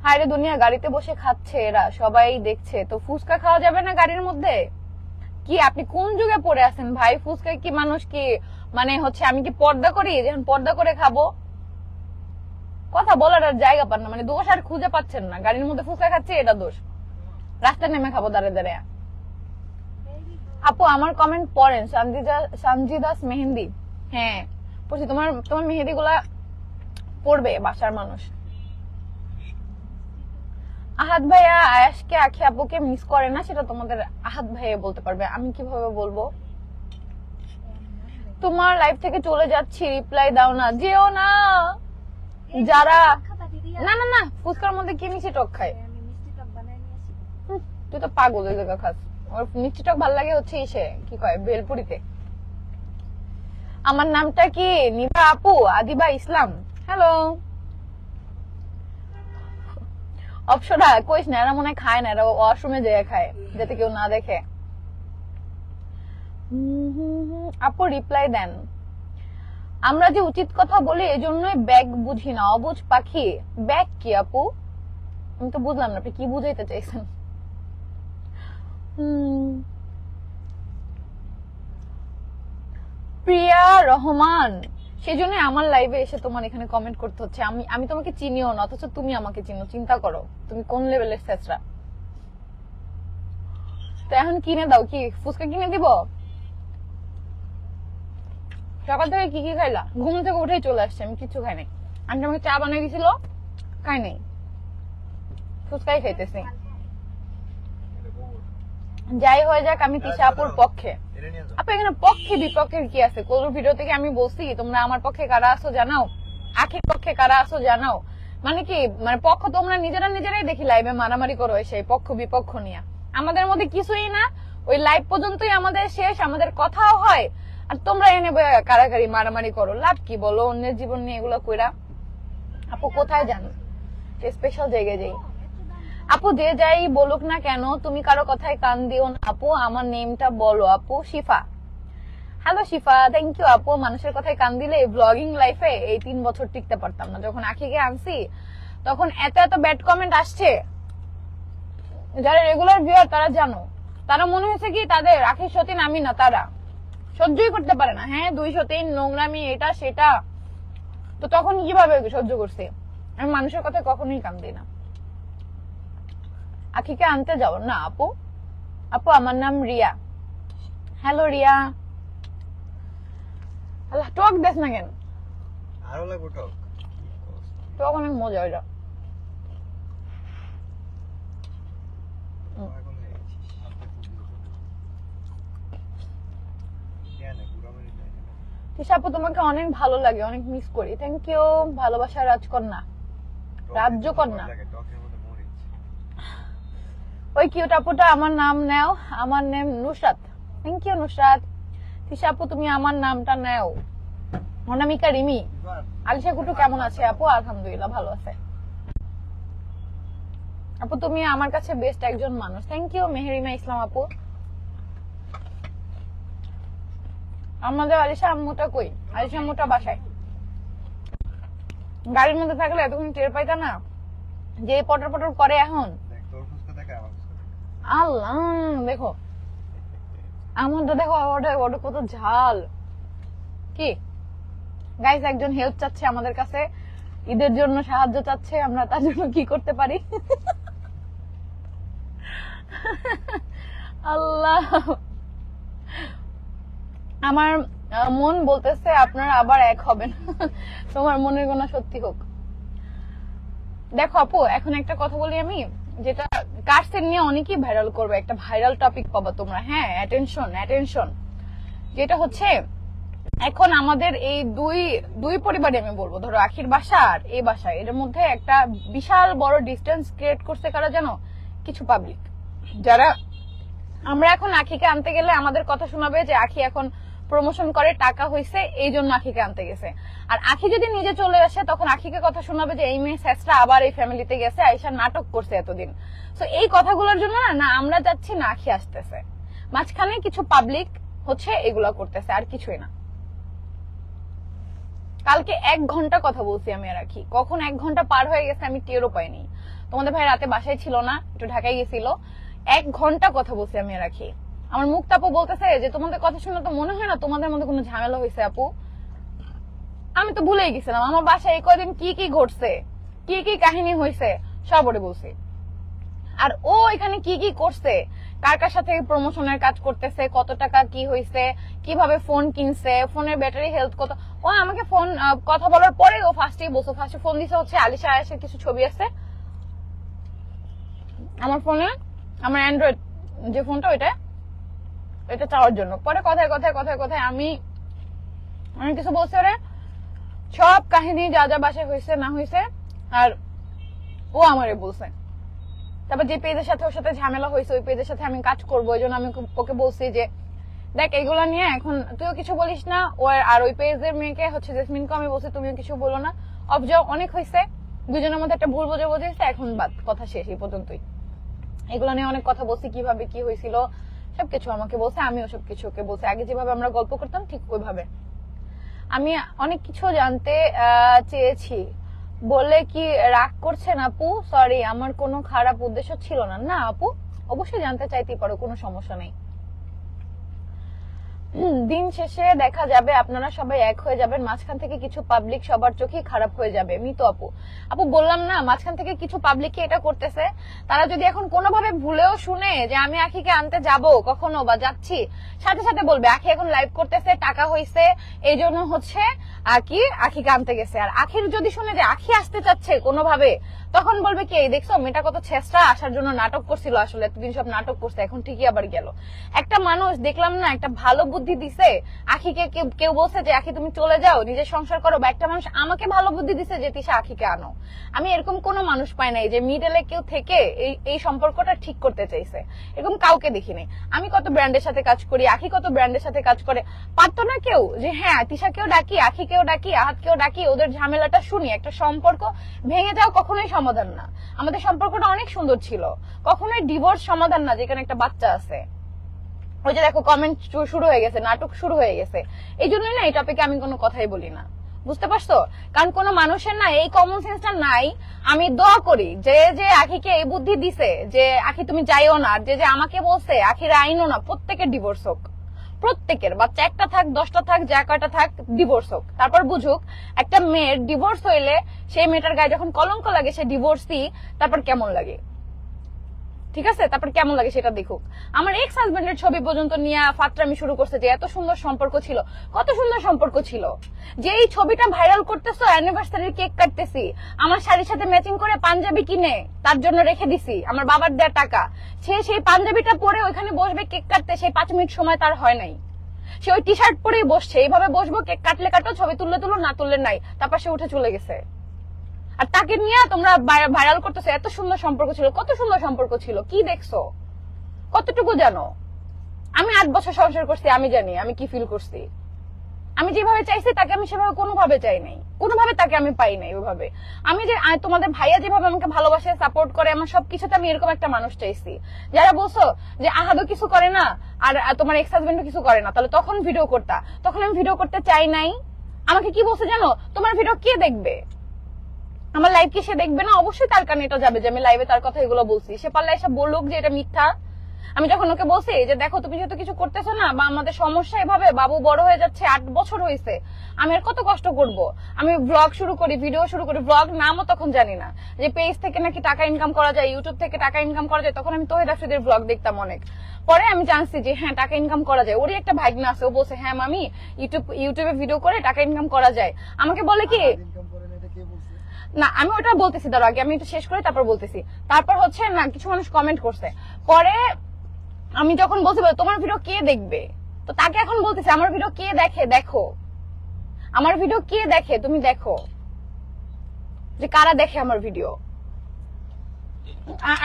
হায়রে দুনিয়া, গাড়িতে বসে খাচ্ছে এরা, সবাই দেখছে, তো ফুচকা খাওয়া যাবে না গাড়ির মধ্যে? কি আপনি কোন যুগে পড়ে আছেন ভাই? ফুচকা কি মানুষ কি মানে হচ্ছে আমি কি পর্দা করি যখন পর্দা করে খাবো? কথা বলার আর জায়গা পান না, মানে দোষ আর খুঁজে পাচ্ছেন না। গাড়ির মধ্যে ফুচকা খাচ্ছে এটা দোষ, রাস্তায় নেমে খাবো দাঁড়িয়ে দাঁড়িয়ে। আপু আমার কমেন্ট পড়েন, সঞ্জিদাস মেহেন্দি। হ্যাঁ পড়ছি, তোমার মেহেদি গুলা পড়বে বাসার মানুষ। আহাদ ভাইয়া আয়াসকে আখি আপুকে মিস করে না, সেটা তোমাদের আহাদ ভাইয়া বলতে পারবে, আমি কিভাবে বলবো? তোমার লাইফ থেকে চলে যাচ্ছি, রিপ্লাই দাও না, যেও না। যারা খাবা দিদি না না না, ফুচকার মধ্যে কি মিষ্টি টক খায়? আমি মিষ্টি টক বানাই নিয়ে আসি। তুই তো পাগল ওই জায়গা খাস। আমার মিষ্টি টক ভালো লাগে হচ্ছে ইসে কি কয় বেলপুরিতে। আমার নামটা কি? নিভা আপু, আদিবা ইসলাম। হ্যালো। অপসরা কইস না, এরা মনে হয় খায় না, এরা ওয়াশরুমে যেয়ে খায় যাতে কেউ না দেখে। আপু রিপ্লাই দেন। আমরা যে উচিত কথা বলি এজন্যই ব্যাগ বুঝি না, অবুঝ পাখি। ব্যাগ কি আপু? আমি তো বুঝলাম না আপনি কি বুঝাইতে চাইছেন। প্রিয়া রহমান, সেজন্য আমার লাইভে এসে তোমার এখানে কমেন্ট করতে হচ্ছে। আমি তোমাকে চিনিও না, অথচ তুমি আমাকে চিনো। চিন্তা করো তুমি কোন লেভেলের ছেঁচড়া। তো এখন কিনে দাও, কি ফুচকা কিনে দিব? সকাল থেকে কি কি খাইলা? ঘুম থেকে উঠেই চলে আসছে, আমি কিছু খাই নাই। আমি আমাকে চা বানিয়ে দিছিল, খাই নাই, ফুচকাই খাইতেছি। যাই হয়ে যাক, আমি তিশা আপুর পক্ষে। আপু এখানে পক্ষে বিপক্ষের কি আছে? কোন ভিডিও থেকে আমি বলছি তোমরা আমার পক্ষে কারা আছো জানাও, আখির পক্ষে কারা আছো জানাও। মানে কি, মানে পক্ষ তোমরা নিজেরাই দেখি লাইভে মারামারি করো সেই পক্ষ বিপক্ষ নিয়ে। আমাদের মধ্যে কিছুই না, ওই লাইভ পর্যন্তই আমাদের শেষ, আমাদের কথাও হয়। আর তোমরা এনে কারাকারি মারামারি করো, লাভ কি বলো? অন্যের জীবন নিয়ে এগুলো কইরা। আপু কোথায় যান? স্পেশাল জায়গায় যাই। আপু যে যাই বলুক না কেন, তুমি কারো কথায় কান দিও না আপু। আমার নেমটা বলো আপু। শিফা, হ্যালো শিফা, থ্যাংক ইউ আপু। মানুষের কথায় কান দিলে ব্লগিং লাইফে এই 3 বছর টিকতে পারতাম না। যখন আখিকে আনছি তখন এত এত ব্যাড কমেন্ট আসছে। যারা রেগুলার ভিউয়ার তারা জানো, তারা মনে হয়েছে কি তাদের আখির সতীন আমি না, তারা সহ্যই করতে পারে না। হ্যাঁ 203 নোংরামি এটা সেটা, তো তখন কিভাবে সহ্য করছে? আমি মানুষের কথায় কখনোই কান দিই না। আখিকে আনতে যাও না আপু। আপু আমার নাম রিয়া। হ্যালো রিয়া। আল্লাহ, টক দেশ না কেন? আরো লাগবে টক। টক অনেক মজা ওইটা। তিশা আপু তোমাকে অনেক ভালো লাগে, অনেক মিস করি। Thank you. ভালোবাসা রাজকন্যা, রাজ্যকন্যা। ওই কিউট আপুটা আমার নাম নেও। আমার name Nusrat. Thank you Nusrat. Tisha আপু তুমি আমার নামটা নেও। অনামিকা রিমি। আলিশা কুটু কেমন আছে আপু? আলহামদুলিল্লাহ ভালো আছে আপু। তুমি আমার কাছে বেস্ট একজন মানুষ। থ্যাংক ইউ মেহেরিমা ইসলাম আপু। আমাদের আলিশা আম্মুটা কই? আলিশা আম্মুটা বাসায়। গাড়ির মধ্যে থাকলে এতক্ষণ টের পাইতা না যে পটর পটর করে। এখন আল্লাহ দেখো আমারটা, দেখো ওটা কত ঝাল। কি গাইস, একজন হেল্প চাচ্ছে আমাদের কাছে, ঈদের জন্য সাহায্য চাচ্ছে, আমরা তার জন্য কি করতে পারি? আল্লাহ, আমার মন বলতেছে আপনারা আবার এক হবেন। তোমার মনের গোনা সত্যি হোক। দেখো আপু, এখন একটা কথা বলি আমি, যেটা কার্সের নিয়ে অনেকেই ভাইরাল করবে, একটা ভাইরাল টপিক পাবা তোমরা। হ্যাঁ, অ্যাটেনশন। যেটা হচ্ছে এখন আমাদের এই দুই পরিবারে আমি বলবো, ধরো আখির বাসা আর এই বাসায়, এর মধ্যে একটা বিশাল বড় ডিস্টেন্স ক্রিয়েট করছে কারা জানো? কিছু পাবলিক, যারা আমরা এখন আখিকে আনতে গেলে আমাদের কথা শোনাবে যে আখি এখন প্রমোশন করে, টাকা হইছে, এই জন্য আখিকে আনতে গেছে। আর আখি যদি নিজে চলে আসে তখন আখিকে কথা শোনাবে যে এই মেয়ে শেষরা আবার এই ফ্যামিলিতে গেছে, আইসা নাটক করছে এতদিন। তো এই কথাগুলোর জন্য না আমরা যাচ্ছি না আখি আসতেছে, মাঝখানে কিছু পাবলিক হচ্ছে এগুলা করতেছে, আর কিছুই না। কালকে 1 ঘন্টা কথা বলছি আমি আর আখি, কখন 1 ঘন্টা পার হয়ে গেছে আমি টেরও পাইনি। তোমাদের ভাই রাতে বাসায় ছিল না, একটু ঢাকায় গেছিল। 1 ঘন্টা কথা বলছি আমি আর আখি। আমার মুখ আপু বলতেছে যে তোমাদের কথা শুনে তো মনে হয় না তোমাদের মধ্যে কোনো ঝামেলা হয়েছে আপু। আমি তো ভুলেই গেছিলাম আমার বাসায় এই কদিন কি কি ঘটছে, কি কি কাহিনী হয়েছে সব ওরে বলছি। আর ও এখানে কি কি করছে, কার কার সাথে প্রমোশনের কাজ করতেছে, কত টাকা কি হয়েছে, কিভাবে ফোন কিনছে, ফোনের ব্যাটারি হেলথ কত, ও আমাকে ফোন কথা বলার পরে ও ফার্স্টে ফোন দিছে হচ্ছে আলিশা আয়েশের কিছু ছবি আছে আমার ফোনে, আমার অ্যান্ড্রয়েড যে ফোনটা ওইটা, এটা চাওয়ার জন্য। পরে কথায় আমি অনেক কিছু বলছে ওরে, সব কাহিনী যা যা বাসায় হয়েছে না হয়েছে, আর ও আমারে বলছে। তারপর যে পেজের সাথে ওর সাথে ঝামেলা হয়েছে ওই পেজের সাথে আমি কাজ করবো, এই জন্য আমি ওকে বলছি যে দেখ এগুলা নিয়ে এখন তুইও কিছু বলিস না, আর ওই পেজের মেয়েকে হচ্ছে জেসমিনকে আমি বলছি তুমিও কিছু বলো না, অবজা অনেক হয়েছে, দুজনের মধ্যে একটা ভুল বোঝাবুঝি হয়েছে, এখন বাদ, কথা শেষ এই পর্যন্তই। এগুলো নিয়ে অনেক কথা বলছি, কিভাবে কি হয়েছিল সবকিছু আমাকে বলছে, আমিও সবকিছু ওকে বলছি, আগে যেভাবে আমরা গল্প করতাম ঠিক ওইভাবে। আমি অনেক কিছু জানতে চেয়েছি বলে কি রাগ করছেন আপু? সরি, আমার কোনো খারাপ উদ্দেশ্য ছিল না। না আপু, অবশ্যই জানতে চাইতেই পারো, কোনো সমস্যা নেই। দিন শেষে দেখা যাবে আপনারা সবাই এক হয়ে যাবেন, মাঝখান থেকে কিছু পাবলিক সবার চোখেই খারাপ হয়ে যাবে। মিতু আপু, আপু বললাম না মাঝখান থেকে কিছু পাবলিক এটা করতেছে, তারা যদি এখন কোনোভাবে ভুলেও শুনে যে আমি আখিকে আনতে যাব কখনো বা যাচ্ছি, সাথে সাথে বলবে আখি এখন লাইভ করতেছে, টাকা হইছে, এই জন্য হচ্ছে আখিকে আনতে গেছে। আর আখির যদি শুনে যে আখি আসতে চাচ্ছে কোনোভাবে, তখন বলবে কি এই দেখছো মেয়েটা কত চেষ্টা, আসার জন্য নাটক করছিল, আসলে এতদিন সব নাটক করছে, এখন ঠিকই আবার গেল। একটা মানুষ দেখলাম না একটা ভালো বুদ্ধি দিছে আখিকে, কেউ বলছে যে আখি তুমি চলে যাও নিজের সংসার করো, বা একটা মানুষ আমাকে ভালো বুদ্ধি দিছে যে তিশা আখিকে আনো। আমি এরকম কোনো মানুষ পাই নাই যে মিডলে কেউ থেকে এই সম্পর্কটা ঠিক করতে চাইছে, এরকম কাউকে দেখিনি। আমি কত ব্র্যান্ডের সাথে কাজ করি, আখি কত ব্র্যান্ডের সাথে কাজ করে, পারতো না কেউ যে হ্যাঁ তিশাকেও ডাকি, আখিকেও ডাকি, আহাতকেও ডাকি, ওদের ঝামেলাটা শুনি। একটা সম্পর্ক ভেঙে যাও কখনোই সমাধান না, আমাদের সম্পর্কটা অনেক সুন্দর ছিল, কখনোই ডিভোর্স সমাধান না যেখানে একটা বাচ্চা আছে। ওই যে দেখো কমেন্ট শুরু হয়ে গেছে, নাটক শুরু হয়ে গেছে, এই জন্যই না এই টপিকে আমি কোনো কথাই বলি না, বুঝতে পারছো? কারণ কোন মানুষের না এই কমন সেন্সটা নাই। আমি দোয়া করি যে যে আখিকে এই বুদ্ধি দিছে যে আখি তুমি যাইও না, যে যে আমাকে বলছে আখিরা আইনো না, প্রত্যেকের ডিভোর্স হোক, প্রত্যেকের, বাচ্চা একটা থাক 10টা থাক যা কয়টা থাক, ডিভোর্স হোক। তারপর বুঝুক একটা মেয়ের ডিভোর্স হইলে সেই মেয়েটার গায়ে যখন কলঙ্ক লাগে সে ডিভোর্সই, তারপর কেমন লাগে, ঠিক আছে? তারপর কেমন লাগে সেটা দেখুক। আমার এক্স হাজবেন্ডের ছবি পর্যন্ত নিয়ে ফাত্রামি শুরু করছে যে এত সুন্দর সম্পর্ক ছিল, কত সুন্দর সম্পর্ক ছিল, যে এই ছবিটা ভাইরাল করতেছো, অ্যানিভার্সারির কেক কাটতেছি, আমার শাড়ির সাথে ম্যাচিং করে পাঞ্জাবি কিনে তার জন্য রেখে দিছি আমার বাবার দেয়া টাকা, সে সেই পাঞ্জাবিটা পরে ওইখানে বসবে কেক কাটতে, সেই 5 মিনিট সময় তার হয় নাই, সে ওই টি শার্ট পরেই বসছে, এইভাবে বসবো, কেক কাটলে কাটো, ছবি তুললে তুলো, না তুললে নাই, তারপর সে উঠে চলে গেছে। আর তাকে নিয়ে তোমরা ভাইরাল করতেছো, এত সুন্দর সম্পর্ক ছিল, কত সুন্দর সম্পর্ক ছিল, কি দেখছো, কতটুকু জানো? আমি 8 বছর সংসার করছি, আমি জানি আমি কি ফিল করছি। আমি যেভাবে চাইছি তাকে আমি সেভাবে কোনোভাবে চাই নাই, কোনোভাবে তাকে আমি পাই নাই ওইভাবে। আমি যে তোমাদের ভাইয়া যেভাবে আমাকে ভালোবাসে, সাপোর্ট করে, আমার সবকিছুতে আমি এরকম একটা মানুষ চাইছি। যারা বলছো যে আহাদও কিছু করে না আর তোমার এক্স হাজবেন্ডও কিছু করে না, তাহলে তখন ভিডিও করতা, তখন আমি ভিডিও করতে চাই নাই। আমাকে কি বলছে জানো, তোমার ভিডিও কে দেখবে, আমার লাইভ কি সে দেখবে না? অবশ্যই তার কানে এটা যাবে যে আমি লাইভে তার কথা এগুলো বলছি। সে পারলে এসে বলুক যে এটা মিথ্যা। আমি যখন ওকে বলছি যে দেখো তুমি যেহেতু কিছু করতেছো না, বা আমাদের সমস্যা এভাবে, বাবু বড় হয়ে যাচ্ছে, 8 বছর হয়েছে, আমি আর কত কষ্ট করব। আমি ব্লগ শুরু করি, ভিডিও শুরু করি, ব্লগ নামও তখন জানি না, যে পেজ থেকে নাকি টাকা ইনকাম করা যায়, ইউটিউব থেকে টাকা ইনকাম করা যায়। তখন আমি তোহিদ আফ্রিদির ব্লগ দেখতাম অনেক, পরে আমি জানছি যে হ্যাঁ টাকা ইনকাম করা যায়। ওরই একটা ভাগ্না আছে, ও বলছে হ্যাঁ মামি ইউটিউবে ভিডিও করে টাকা ইনকাম করা যায়। আমাকে বলে কি না, আমি ওটা বলতেছি, তার আগে আমি একটু শেষ করে তারপর বলতেছি। তারপর হচ্ছে না কিছু মানুষ কমেন্ট করছে, পরে আমি যখন বলছি তোমার ভিডিও কে দেখবে, তো তাকে এখন বলতেছি আমার ভিডিও কে দেখে, দেখো আমার ভিডিও কে দেখে, তুমি দেখো যে কারা দেখে আমার ভিডিও।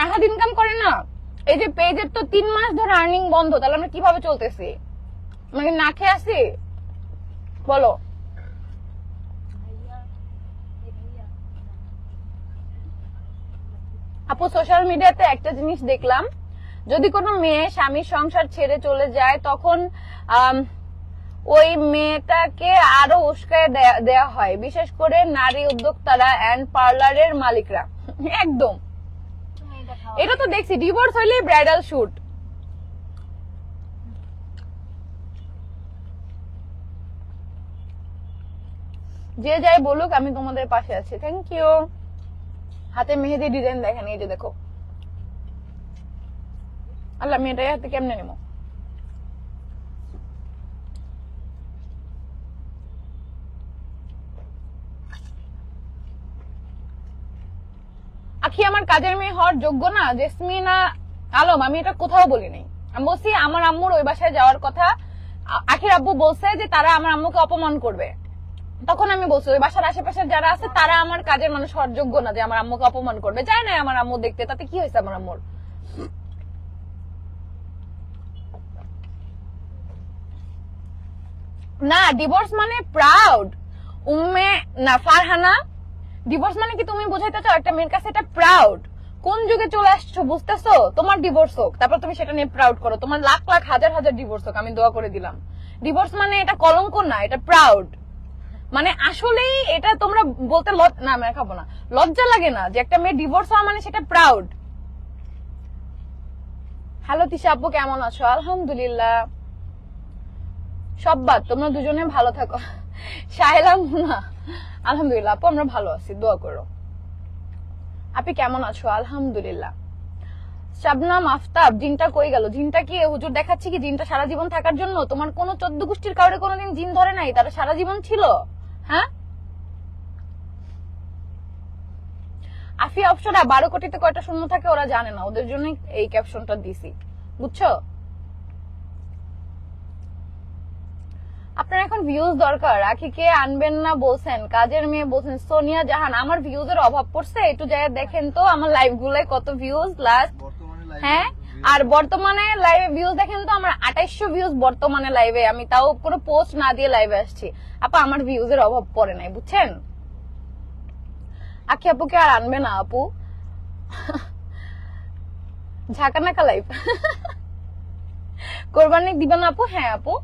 আহাদ ইনকাম করে না, এই যে পেজের তো 3 মাস ধরে আর্নিং বন্ধ, তাহলে আমরা কিভাবে চলতেছি? আমাকে না খেয়ে আসি বলো? আপু সোশ্যাল মিডিয়াতে একটা জিনিস দেখলাম, যদি কোনো মেয়ে স্বামীর সংসার ছেড়ে চলে যায় তখন ওই মেয়েটাকে আরো উস্কায় দেয়া হয়, বিশেষ করে নারী উদ্যোক্তারা এন্ড পার্লারের মালিকরা। একদম, এটা তো দেখছি, ডিভোর্স হইলে ব্রাইডাল শুট। যে যাই বলুক আমি তোমাদের পাশে আছি। Thank you. হাতে মেহেদি ডিজাইন দেখেন, এই যে দেখো। আল্লাহ, মেয়েটাই হাতে কেমনে নেবো? আখি আমার কাজের মেয়ে হওয়ার যোগ্য না? জেসমিনা আলম, আমি এটা কোথাও বলি নাই। আমি বলছি আমার আম্মুর ওই বাসায় যাওয়ার কথা, আখির আব্বু বলছে যে তারা আমার আম্মুকে অপমান করবে, তখন আমি বলছি ওই বাসার আশেপাশে যারা আছে তারা আমার কাজের মানুষ হওয়ার যোগ্য না যে আমার আম্মুকে অপমান করবে। যায় না আমার আম্মু দেখতে, তাতে কি হয়েছে আমার আম্মুর? না ডিভোর্স মানে প্রাউড উম্মে না ফারহানা, ডিভোর্স মানে কি তুমি বোঝাইতে চাও একটা মেয়ের কাছে এটা প্রাউড? কোন যুগে চলে আসছো বুঝতেছো? তোমার ডিভোর্স হোক, তারপর তুমি সেটা নিয়ে প্রাউড করো। তোমার লাখ লাখ হাজার হাজার ডিভোর্স হোক, আমি দোয়া করে দিলাম। ডিভোর্স মানে এটা কলঙ্ক না, এটা প্রাউড। মানে আসলেই এটা তোমরা বলতে না আমি খাবো না, লজ্জা লাগে না যে একটা মেয়ে ডিভোর্স হওয়া মানে সেটা প্রাউড? হ্যালো তিশা আপু, কেমন আছো? আলহামদুলিল্লাহ, সব বাদ, তোমরা দুজনে ভালো থাকো। শাহেলা মুনা, আলহামদুলিল্লাহ আপু আমরা ভালো আছি, দোয়া করো। আপনি কেমন আছো? আলহামদুলিল্লাহ। শাবনাম আফতাব, জিনটা কই গেল? জিনটা কি হুজুর দেখাচ্ছি কি জিনটা সারা জীবন থাকার জন্য? তোমার কোন 14 গোষ্ঠীর কাউরে কোনোদিন জিন ধরে নাই, তারা সারা জীবন ছিল? হ্যাঁ আফি অপশনটা 12 কোটিতে কয়টা শূন্য থাকে ওরা জানে না, ওদের জন্য এই ক্যাপশনটা দিছি, বুঝছো? আপনার এখন ভিউজ দরকার, আখিকে আনবেন না বলছেন, কাজের মেয়ে বলছেন। সোনিয়া জাহান, আমার ভিউজের অভাব পড়ছে, একটু যাই দেখেন তো আমার লাইভ গুলায় কত ভিউজ লাস্ট। হ্যাঁ আর বর্তমানে লাইভে ভিউজ দেখেন তো, আমার 2800 ভিউজ বর্তমানে লাইভে, আমি তাও কোনো পোস্ট না দিয়ে লাইভে আসছি। আপা আমার ভিউজের অভাব পড়ে নাই, বুঝছেন? আখি আপুকে আর আনবে না আপু, ঝাঁকানাকা লাইভ। কোরবানি দিবেন আপু? হ্যাঁ আপু।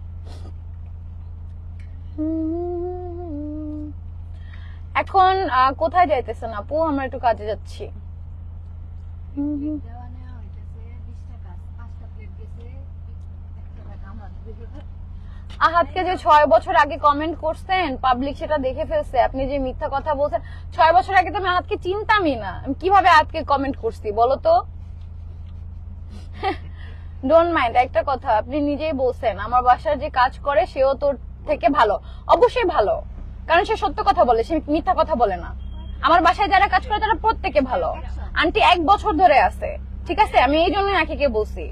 এখন কোথায় যাইতেছেন আপু? আমরা একটু কাজে যাচ্ছি। আহাতকে যে 6 বছর আগে কমেন্ট করছেন পাবলিক সেটা দেখে ফেলছে, আপনি যে মিথ্যা কথা বলছেন। 6 বছর আগে তো আমি আহাতকে চিনতামই না, আমি কিভাবে আহাতকে কমেন্ট করছি বলো তো? ডোন্ট মাইন্ড, একটা কথা আপনি নিজেই বলছেন আমার বাসার যে কাজ করে সেও তোর থেকে ভালো। অবশ্যই ভালো, কারণ সে সত্য কথা বলে, সে মিথ্যা কথা বলে না। আমার বাসায় যারা কাজ করে তারা প্রত্যেকে ভালো। আন্টি 1 বছর ধরে আছে, ঠিক আছে? আমি এই জন্যই আখিকে বলছি।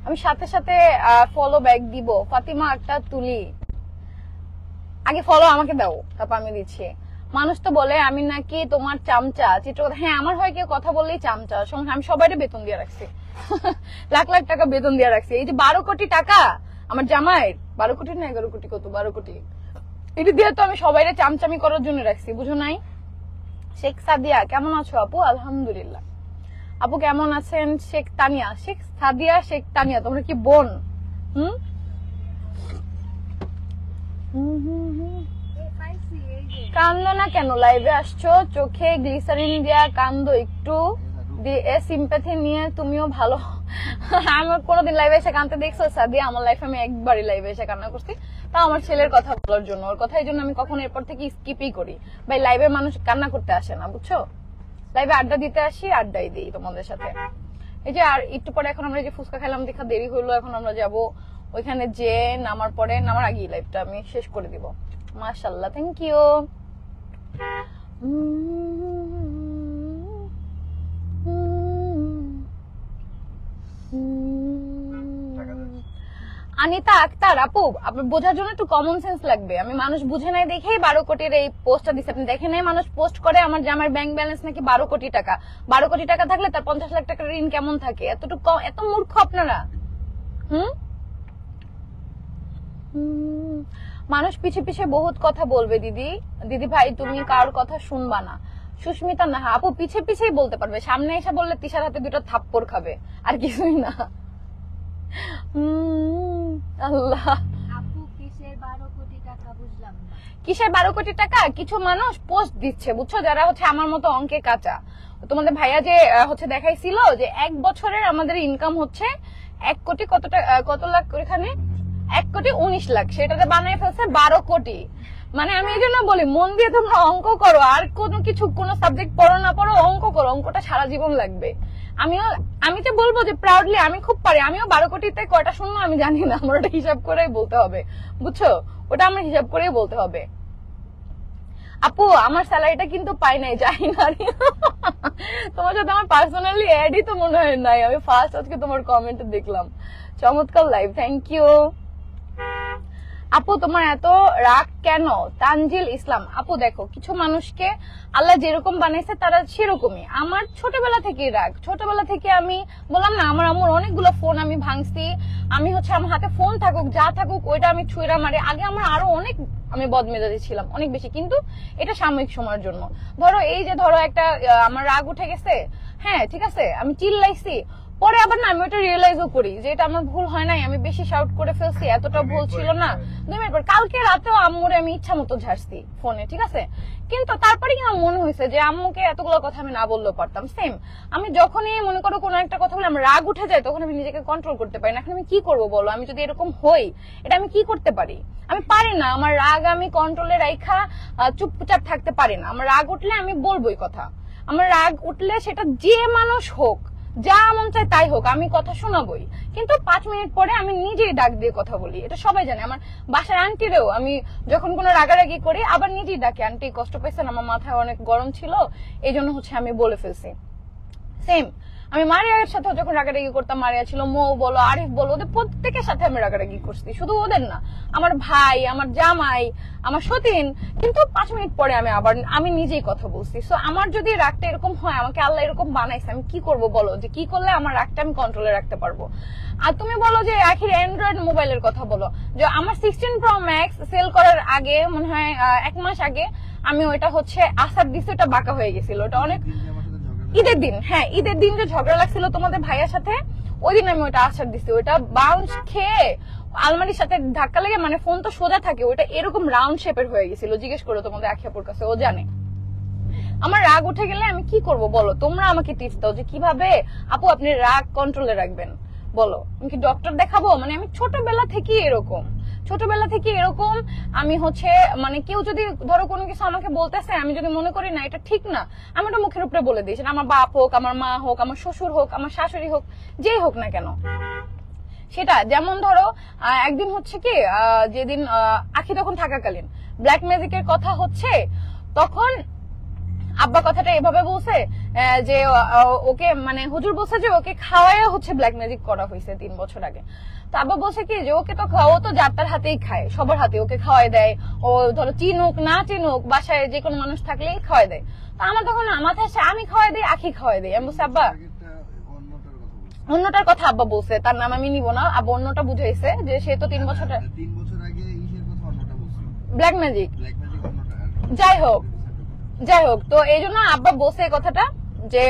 আমি সাথে সাথে ফলো ব্যাক দিব। ফাতিমা একটা তুলি, আগে ফলো আমাকে দাও তারপর আমি দিচ্ছি। মানুষ তো বলে আমি নাকি তোমার চামচা, চিত্রকথা। হ্যাঁ আমার হয় কেউ কথা বললেই চামচা, আমি সবাইকে বেতন দিয়ে রাখছি। লাখ লাখ টাকা বেতন দিয়ে রাখছি। এই যে 12 কোটি টাকা আমার জামাইয়ের, 12 কোটি না 11 কোটি, কত 12 কোটি, এটা দিয়ে তো আমি সবাইকে চামচামি করার জন্য রাখছি, বুঝো নাই? শেখ সাদিয়া কেমন আছো আপু? আলহামদুলিল্লাহ। আপু কেমন আছেন? শেখ তানিয়া, শেখ সাদিয়া, শেখ তানিয়া, তোমরা কি বোন? কান্দো না কেন? লাইভে আসছো, চোখে গ্লিসারিন দিয়া কান্দো একটু, সিম্প্যাথি নিয়ে তুমিও ভালো। আমি কোনোদিন লাইভে এসে কান্দতে দেখছো সাদিয়া? আমার লাইফে আমি একবারই লাইভে এসে কান্না করছি, তাও আমার ছেলের কথা বলার জন্য, ওর কথা। এই জন্য আমি কখনো এরপর থেকে স্কিপই করি। ভাই লাইভে মানুষ কান্না করতে আসে না, বুঝছো? লাইভে আড্ডা দিতে আসি, আড্ডাই দিই তোমাদের সাথে। এই যে আর একটু পরে এখন আমরা যে ফুচকা খেলাম দেখা দেরি হইলো, এখন আমরা যাব ওইখানে, যে নামার পরে, নামার আগেই লাইভটা আমি শেষ করে দিব। মাশাআল্লাহ, থ্যাংক ইউ। আনিতা আক্তার আপু, আপনার বোঝার জন্য একটু কমন সেন্স লাগবে। আমি মানুষ বুঝে নাই দেখেই 12 কোটির এই পোস্টটা দিচ্ছি। আপনি দেখেন নাই মানুষ পোস্ট করে আমার জামার ব্যাংক ব্যালেন্স নাকি 12 কোটি টাকা। 12 কোটি টাকা থাকলে তার 50 লাখ টাকার ঋণ কেমন থাকে? এতটুকু এত মূর্খ আপনারা? মানুষ পিছে পিছে বহুত কথা বলবে দিদি। দিদি ভাই তুমি কারোর কথা শুনবা না। সুস্মিতা না, আপু পিছে পিছেই বলতে পারবে, সামনে এসে বললে তিশার হাতে 2টা থাপ্পড় খাবে, আর কিছুই না। আল্লাহ, আপু কিসের 12 কোটি টাকা বুঝলাম না। কিসের 12 কোটি টাকা? কিছু মানুষ পোস্ট দিচ্ছে, বুঝছো, যারা হচ্ছে আমার মতো অঙ্কে কাঁচা। তোমাদের ভাইয়া যে হচ্ছে দেখাইছিল যে 1 বছরের আমাদের ইনকাম হচ্ছে 1 কোটি কত লাখ, এখানে 1 কোটি 19 লাখ, সেটাতে বানাই ফেলছে 12 কোটি। মানে আমি এই জন্য বলি মন দিয়ে তোমরা অঙ্ক করো, আর কোনো কিছু কোনো সাবজেক্ট পড়ো না পড়ো, অঙ্ক করো, অঙ্কটা সারা জীবন লাগবে। আমি তো বলবো যে প্রাউডলি আমি খুব পারি, আমিও 12 কোটিতে কয়টা শূন্য আমি জানি না, আমার ওটা হিসাব করেই বলতে হবে, বুঝছো? ওটা আমার হিসাব করেই বলতে হবে। আপু আমার স্যালারিটা কিন্তু পাই নাই, যাই না তোমার সাথে আমার পার্সোনালি অ্যাডই তো মনে হয় নাই, আমি ফার্স্ট আজকে তোমার কমেন্টে দেখলাম। চমৎকার লাইভ, থ্যাংক ইউ। আপু তোমার এত রাগ কেন? তানজিল ইসলাম। আপু দেখো, কিছু মানুষকে আল্লাহ যেরকম বানাইছে তারা সেরকমই। আমার ছোটবেলা থেকে রাগ, ছোটবেলা থেকে আমি বললাম না, আমার আম্মুর অনেকগুলো ফোন আমি ভাঙছি। আমি আমার হাতে ফোন থাকুক যা থাকুক ওইটা আমি ছুঁড়া মারি। আগে আমার আরো অনেক আমি বদমেজাজি ছিলাম, অনেক বেশি, কিন্তু এটা সাময়িক সময়ের জন্য। ধরো এই যে ধরো একটা আমার রাগ উঠে গেছে, হ্যাঁ ঠিক আছে, আমি চিল্লাইছি, পরে আবার না আমি ওটা রিয়েলাইজও করি যে এটা আমার ভুল হয় নাই, আমি বেশি শাউট করে ফেলছি, এতটা ভুল ছিল না। 2 মিনিট পর কালকে রাতেও আম্মুরে আমি ইচ্ছা মতো ঝাড়ছি ফোনে, ঠিক আছে, কিন্তু তারপরে কি আমার মনে হয়েছে যে আম্মুকে এতগুলো কথা আমি না বললেও পারতাম। সেম আমি যখনই মনে করো কোনো একটা কথা বলে আমার রাগ উঠে যায়, তখন আমি নিজেকে কন্ট্রোল করতে পারি না। এখন আমি কি করবো বলো? আমি যদি এরকম হই, এটা আমি কি করতে পারি? আমি পারি না। আমার রাগ আমি কন্ট্রোলে রাখা চুপচাপ থাকতে পারি না। আমার রাগ উঠলে আমি বলবোই কথা। আমার রাগ উঠলে সেটা যে মানুষ হোক, যা মন চায় তাই হোক, আমি কথা শোনাবই, কিন্তু 5 মিনিট পরে আমি নিজেই ডাক দিয়ে কথা বলি। এটা সবাই জানে। আমার বাসার আন্টিরেও আমি যখন কোনো রাগারাগি করি আবার নিজেই ডাকে, আন্টি কষ্ট পেয়েছেন, আমার মাথায় অনেক গরম ছিল, এই জন্য আমি বলে ফেলছি। সেম আমি মারিয়ার সাথে যখন রাগারাগি করতাম, মারিয়া ছিল, মৌ বলো, আরিফ বলো, ওদের প্রত্যেকের সাথে আমি রাগারাগি করছি, শুধু ওদের না, আমার ভাই, আমার জামাই, আমার সতীন, কিন্তু 5 মিনিট পরে আমি নিজেই কথা বলছি। সো আমার যদি রাগটা এরকম হয়, আমাকে আল্লাহ এরকম বানাইছে, আমি কি করব বলো? যে কি করলে আমার রাগটা আমি কন্ট্রোলে রাখতে পারবো? আর তুমি বলো যে আখির অ্যান্ড্রয়েড মোবাইলের কথা বলো, যে আমার 16 Pro Max সেল করার আগে মনে হয় 1 মাস আগে আমি ওইটা আসার দিছি, ওটা বাঁকা হয়ে গেছিল। ওটা অনেক ঈদের দিন, হ্যাঁ ঈদের দিন যে ঝগড়া লাগছিল তোমাদের ভাইয়ের সাথে, ওই দিন আমি ওইটা আসার দিছি। ওইটা বাউন্স খেয়ে আলমারির সাথে ধাক্কা লেগে, মানে ফোন তো সোজা থাকে, ওইটা এরকম রাউন্ড শেপের হয়ে গেছিল। জিজ্ঞেস করো তোমাদের আখিয়াপুর কাছে, ও জানে। আমার রাগ উঠে গেলে আমি কি করব বলো? তোমরা আমাকে টিপস দাও যে কিভাবে আপু আপনি রাগ কন্ট্রোলে রাখবেন, বলো। আমি কি ডক্টর দেখাবো? মানে আমি ছোটবেলা থেকে এরকম আমি মানে কেউ যদি ধরো কোনো কিছু আমাকে বলতেছে, আমি যদি মনে করি না এটা ঠিক না, আমি ওটা মুখের উপরে বলে দিই। সেটা আমার বাপ হোক, আমার মা হোক, আমার শ্বশুর হোক, আমার শাশুড়ি হোক, যেই হোক না কেন। সেটা যেমন ধরো একদিন কি যেদিন আখি তখন থাকাকালীন ব্ল্যাক ম্যাজিকের কথা তখন আব্বা কথাটা এভাবে বলছে যে ওকে মানে হুজুর বলছে যে ওকে খাওয়ায় ব্ল্যাক ম্যাজিক করা হয়েছে 3 বছর আগে। তো আব্বা বলছে কি যে ওকে তো ও তো যার তার হাতেই খায়, সবার হাতে ওকে খাওয়াই দেয়। ও ধরো চিনুক না চিনুক, বাসায় যে কোনো মানুষ থাকলেই খাওয়াই দেয়। তো আমার তখন মাথায় আসে আমি খাওয়াই দিই, আখি খাওয়াই দিই। আমি বলছি আব্বা অন্যটার কথা আব্বা বলছে, তার নাম আমি নিব না। আব্বা অন্যটা বুঝাইছে যে সে তো 3 বছর আগে ব্ল্যাক ম্যাজিক, যাই হোক তো এই জন্য আব্বা বলছে এই কথাটা যে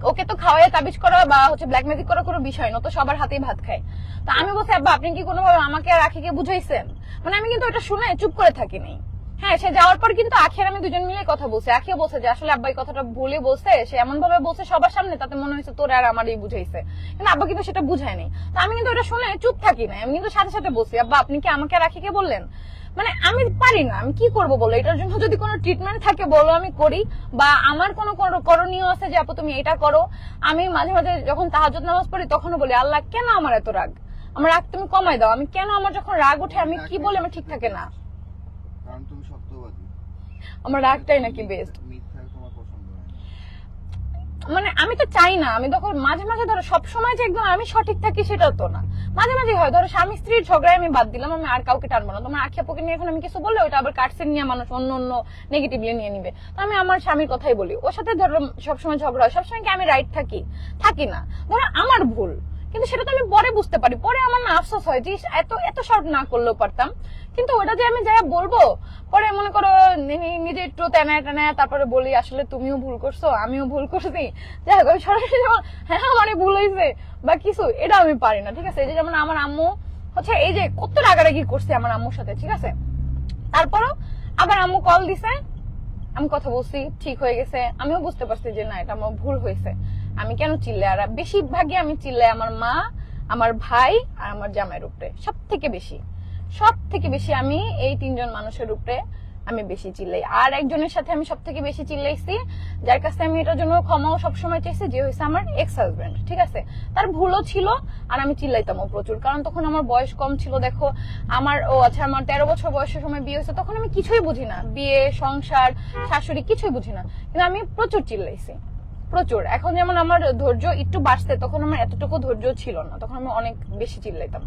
ওকে তো খাওয়াই তাবিজ করা বা ব্ল্যাক ম্যাজিক করা কোনো বিষয় না, তো সবার হাতেই ভাত খায়। তো আমি বলছি আব্বা আপনি কি কোনোভাবে আমাকে আর আখিকে বুঝাইছেন? মানে আমি কিন্তু এটা শুনে চুপ করে থাকিনি। হ্যাঁ, সে যাওয়ার পর কিন্তু আখি আর আমি দুজন মিলে কথা বলছি। আখিও বলছে যে আসলে আব্বা এই কথাটা ভুলে বলছে, সে এমন ভাবে বলছে সবার সামনে, তাতে মনে হয়েছে তোর আর আমারই বুঝাইছে, কিন্তু আব্বা কিন্তু সেটা বুঝায়নি। তো আমি কিন্তু এটা শুনে চুপ থাকি না, আমি কিন্তু সাথে সাথে বলছি আব্বা আপনি কি আমাকে আর আখিকে বললেন? মানে আমি পারি না, আমি কি করব বলো? এটার জন্য যদি কোনো ট্রিটমেন্ট থাকে বলো আমি করি, বা আমার কোনো করণীয় আছে যে আপু তুমি এটা করো। আমি মাঝে মাঝে যখন তাহাজ্জুদ নামাজ পড়ি তখনও বলি আল্লাহ কেন আমার এত রাগ, আমার রাগ তুমি কমাই দাও। আমি কেন আমার যখন রাগ ওঠে আমি কি বলে আমার ঠিক থাকে না, কারণ তুমি সত্যবাদী। আমার রাগটাই নাকি বেস্ট। মানে আমি তো চাই না, আমি তখন মাঝে মাঝে ধরো সবসময় যে একদম আমি সঠিক থাকি সেটাও তো না, মাঝে মাঝে হয় ধরো স্বামী স্ত্রীর ঝগড়ায় আমি বাদ দিলাম, আমি আর কাউকে টানবো না। তোমার আখিয়াপুকে নিয়ে এখন আমি কিছু বললে ওটা আবার কাটসেন নিয়ে মানুষ অন্য অন্য নেগেটিভলি নিয়ে নিবে। তো আমি আমার স্বামীর কথাই বলি, ওর সাথে ধরো সবসময় ঝগড়া হয়, সবসময় কি আমি রাইট থাকি না, ধরো আমার ভুল, কিন্তু সেটা তো আমি পরে বুঝতে পারি, পরে আমার না আফসোস হয় যে এত শর্ট না করলেও পারতাম। কিন্তু ওটা যে আমি যাই বলবো, পরে মনে করো নিজে একটু টানায় টানায় তারপরে বলি আসলে তুমিও ভুল করছো আমিও ভুল করছি, যাই হোক সরাসরি হ্যাঁ মানে ভুল হয়েছে বা কিছু, এটা আমি পারি না। ঠিক আছে, এই যে যেমন আমার আম্মু এই যে কত রাগারাগি করছে আমার আম্মুর সাথে, ঠিক আছে, তারপরও আবার আম্মু কল দিছে, আমি কথা বলছি, ঠিক হয়ে গেছে, আমিও বুঝতে পারছি যে না এটা আমার ভুল হয়েছে। আমি কেন চিল্লাই? আর বেশিরভাগই আমি চিল্লাই আমার মা, আমার ভাই আর আমার জামাইয়ের উপরে, সব থেকে বেশি আমি এই 3 জন মানুষের উপরে আমি বেশি চিল্লাই। আর একজনের সাথে আমি সব থেকে বেশি চিল্লাইছি, যার কাছে আমি এটার জন্য ক্ষমাও সবসময় চাইছি, যে হয়েছে আমার এক্স হাজবেন্ড। ঠিক আছে, তার ভুলও ছিল আর আমি চিল্লাইতামও প্রচুর, কারণ তখন আমার বয়স কম ছিল। দেখো আমার আমার 13 বছর বয়সের সময় বিয়ে হয়েছে, তখন আমি কিছুই বুঝি না, বিয়ে সংসার শাশুড়ি কিছুই বুঝি না, কিন্তু আমি প্রচুর চিল্লাইছি, প্রচুর। এখন যেমন আমার ধৈর্য একটু বাড়ছে, তখন আমার এতটুকু ধৈর্য ছিল না, তখন আমি অনেক বেশি চিল্লাইতাম।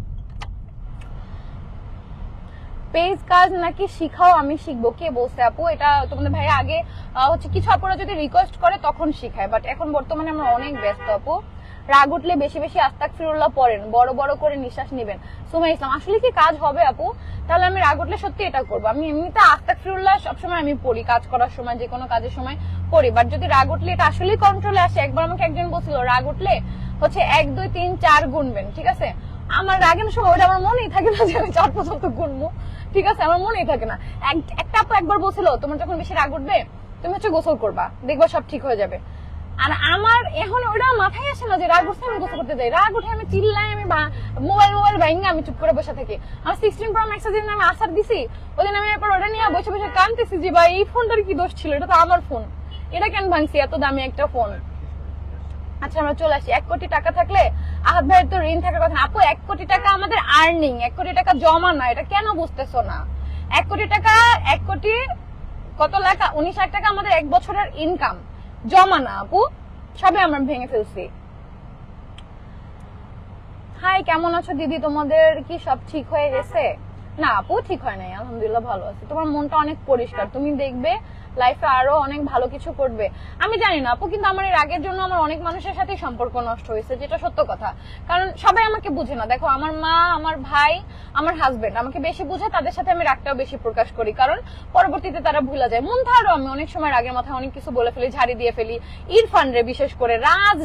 পেজ কাজ নাকি শিখাও, আমি শিখবো, কে বলছে আপু এটা? তোমাদের ভাই আগে হচ্ছে কিছু আপুরা যদি রিকোয়েস্ট করে তখন শিখায়, বাট এখন বর্তমানে আমরা অনেক ব্যস্ত আপু। রাগ উঠলে বেশি বেশি আস্তাগফিরুল্লাহ পড়েন, বড় বড় করে নিঃশ্বাস নিবেন। সুমাইয়া ইসলাম, আসলে কি কাজ হবে আপু? তাহলে আমি রাগ উঠলে সত্যি এটা করবো। আমি এমনিতে আস্তাগফিরুল্লাহ সবসময় আমি পড়ি, কাজ করার সময়, যে কোনো কাজের সময় পড়ি, বাট যদি রাগ উঠলে এটা আসলেই কন্ট্রোলে আসে। একবার আমাকে একজন বলছিল রাগ উঠলে হচ্ছে 1 2 3 4 গুনবেন। ঠিক আছে, আমার রাগের সময় ওটা আমার মনেই থাকে না যে আমি 4 পর্যন্ত গুনবো। ঠিক আছে, আমার মনেই থাকে না। একটা আপু একবার বলছিল তোমার যখন বেশি রাগ উঠবে তুমি হচ্ছে গোসল করবা, দেখবা সব ঠিক হয়ে যাবে। আর আমার এখন ওটা মাথায় আসে না যে রাগ উঠছে আমি গোসল করতে যাই, রাগ উঠে আমি চিল্লাই, আমি মোবাইল ভাঙি, আমি চুপ করে বসে থাকি। আমার 16 Pro Max দিন আমি আসার দিছি, ওদিন আমি এরপর ওটা নিয়ে বসে বসে কাঁদতেছি যে ভাই এই ফোনটার কি দোষ ছিল, এটা তো আমার ফোন, এটা কেন ভাঙছি, এত দামি একটা ফোন। আচ্ছা আমরা চলে আসি। 1 কোটি টাকা থাকলে আহাদ ভাইয়ের তো ঋণ থাকার কথা না আপু। 1 কোটি টাকা আমাদের আর্নিং, 1 কোটি টাকা জমা না, এটা কেন বুঝতেছো না? 1 কোটি টাকা, 1 কোটি কত লাখ, 19 লাখ টাকা আমাদের 1 বছরের ইনকাম, জমা না আপু, সবে আমরা ভেঙে ফেলছি। হাই, কেমন আছো দিদি? তোমাদের কি সব ঠিক হয়ে গেছে? না আপু, ঠিক হয় নাই, আলহামদুলিল্লাহ ভালো আছি। তোমার মনটা অনেক পরিষ্কার, তুমি দেখবে লাইফে আরো অনেক ভালো কিছু করবে। আমি জানি না আপু, কিন্তু আমার এর আগের জন্য আমার অনেক মানুষের সাথে সম্পর্ক নষ্ট হয়েছে, যেটা সত্য কথা। কারণ সবাই আমাকে বুঝে না। দেখো আমার মা, আমার ভাই, আমার হাজবেন্ড আমাকে বেশি বুঝে, তাদের সাথে আমি রাগটাও বেশি প্রকাশ করি, কারণ পরবর্তীতে তারা ভুলে যায়। মন ধারও আমি অনেক সময় রাগের মাথায় অনেক কিছু বলে ফেলি, ঝাড়ি দিয়ে ফেলি। ইরফান রে বিশেষ করে, রাজ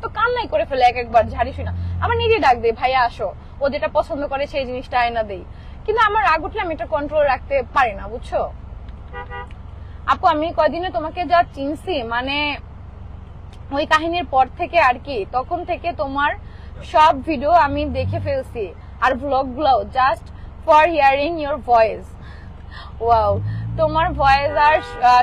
তো কান্নাই করে ফেলে একবার ঝাড়ি শুনা। আমার নিজে ডাক দেই, ভাইয়া আসো, ও যেটা পছন্দ করে সেই জিনিসটা আয়না দেই। কিন্তু আমার রাগ উঠলে আমি এটা কন্ট্রোল রাখতে পারি না, বুঝছো আপু? আমি কয়দিনে তোমাকে যা চিনছি, মানে ওই কাহিনীর পর থেকে আর কি, তখন থেকে তোমার সব ভিডিও আমি দেখে ফেলছি, আর ব্লগ গুলাও, just for hearing your voice. Wow, তোমার ভয়েস আর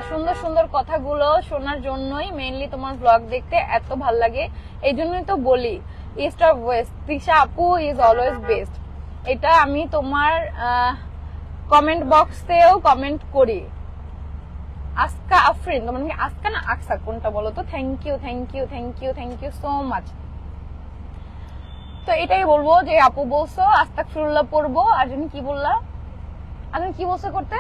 সুন্দর সুন্দর কথাগুলো শোনার জন্যই মেইনলি তোমার ব্লগ দেখতে এত ভাল লাগে। এই জন্যই তো বলি ইস্ট অফ ওয়েস্ট, তৃষা আপু ইজ অলওয়েজ বেস্ট। এটা আমি তোমার কমেন্ট বক্সেও কমেন্ট করি। আসকা আফরিন, তোমার নাকি আসকা না আকসা কোনটা বলো তো? Thank you, thank you, thank you, thank you so much. তো এটাই বলবো যে আপু বলছো আস্তাগফিরুল্লাহ পড়বো, আর তুমি কি বললা? আমি কি বলছো করতে?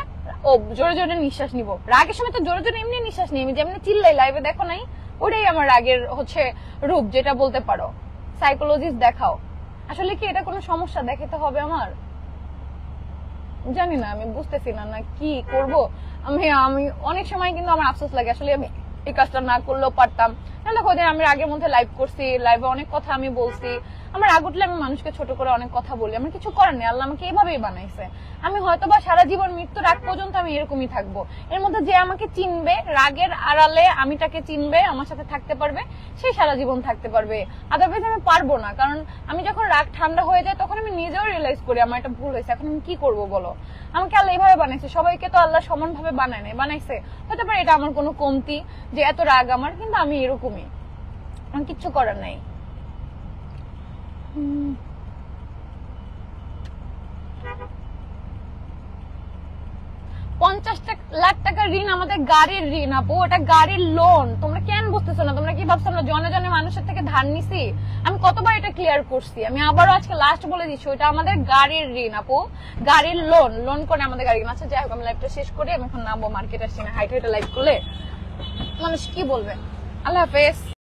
ও জোরে জোরে নিঃশ্বাস নিব। রাগের সময় তো জোরে জোরে এমনি নিঃশ্বাস নিই, আমি যেমনি চিল্লাই, লাইভে দেখো নাই? ওটাই আমার রাগের হচ্ছে রূপ, যেটা বলতে পারো। সাইকোলজিস্ট দেখাও। আসলে কি এটা কোনো সমস্যা দেখাতে হবে আমার? জানি না, আমি বুঝতেছি না না কি করব। আমি অনেক সময় কিন্তু আমার আফসোস লাগে, আসলে আমি এই কাজটা না করলেও পারতাম। দেখো আমি আগের মধ্যে লাইভ করছি, লাইভে অনেক কথা আমি বলছি। আমার রাগ উঠলে আমি মানুষকে ছোট করে অনেক কথা বলি, আমার কিছু করার নেই, আল্লাহ আমাকে এভাবেই বানাইছে। আমি হয়তোবা সারা জীবন মৃত্যুর আগ পর্যন্ত আমি এরকমই থাকবো। এর মধ্যে যে আমাকে চিনবে, রাগের আড়ালে আমি তাকে চিনবে, আমার সাথে থাকতে পারবে, সেই সারা জীবন থাকতে পারবে। আদারওয়াইজ আমি পারবো না, কারণ আমি যখন রাগ ঠান্ডা হয়ে যায় তখন আমি নিজেও রিয়েলাইজ করি আমার একটা ভুল হয়েছে। এখন আমি কি করবো বলো? আমাকে আল্লাহ এইভাবে বানাইছে, সবাইকে তো আল্লাহ সমান ভাবে বানায় নাই, বানাইছে। হতে পারে এটা আমার কোনো কমতি যে এত রাগ আমার, কিন্তু আমি এরকমই, আমার কিচ্ছু করার নাই। 50 লাখ টাকার ঋণ আমাদের গাড়ির ঋণ আপু, ওটা গাড়ির লোন। তোমরা কেন বুঝতেছো না? তোমরা কি ভাবছো আমরা জনে জনে মানুষের থেকে ধার নিছি? আমি কতবার এটা ক্লিয়ার করছি, আমি আবারও আজকে লাস্ট বলে দিচ্ছি, ওটা আমাদের গাড়ির ঋণ আপু, গাড়ির লোন করে আমাদের গাড়ি। আচ্ছা যাই হোক, আমি লাইভটা শেষ করি, আমি এখন নামবো, মার্কেট আসছি না, হাইট লাইভ করলে মানুষ কি বলবে। আল্লাহ হাফেজ।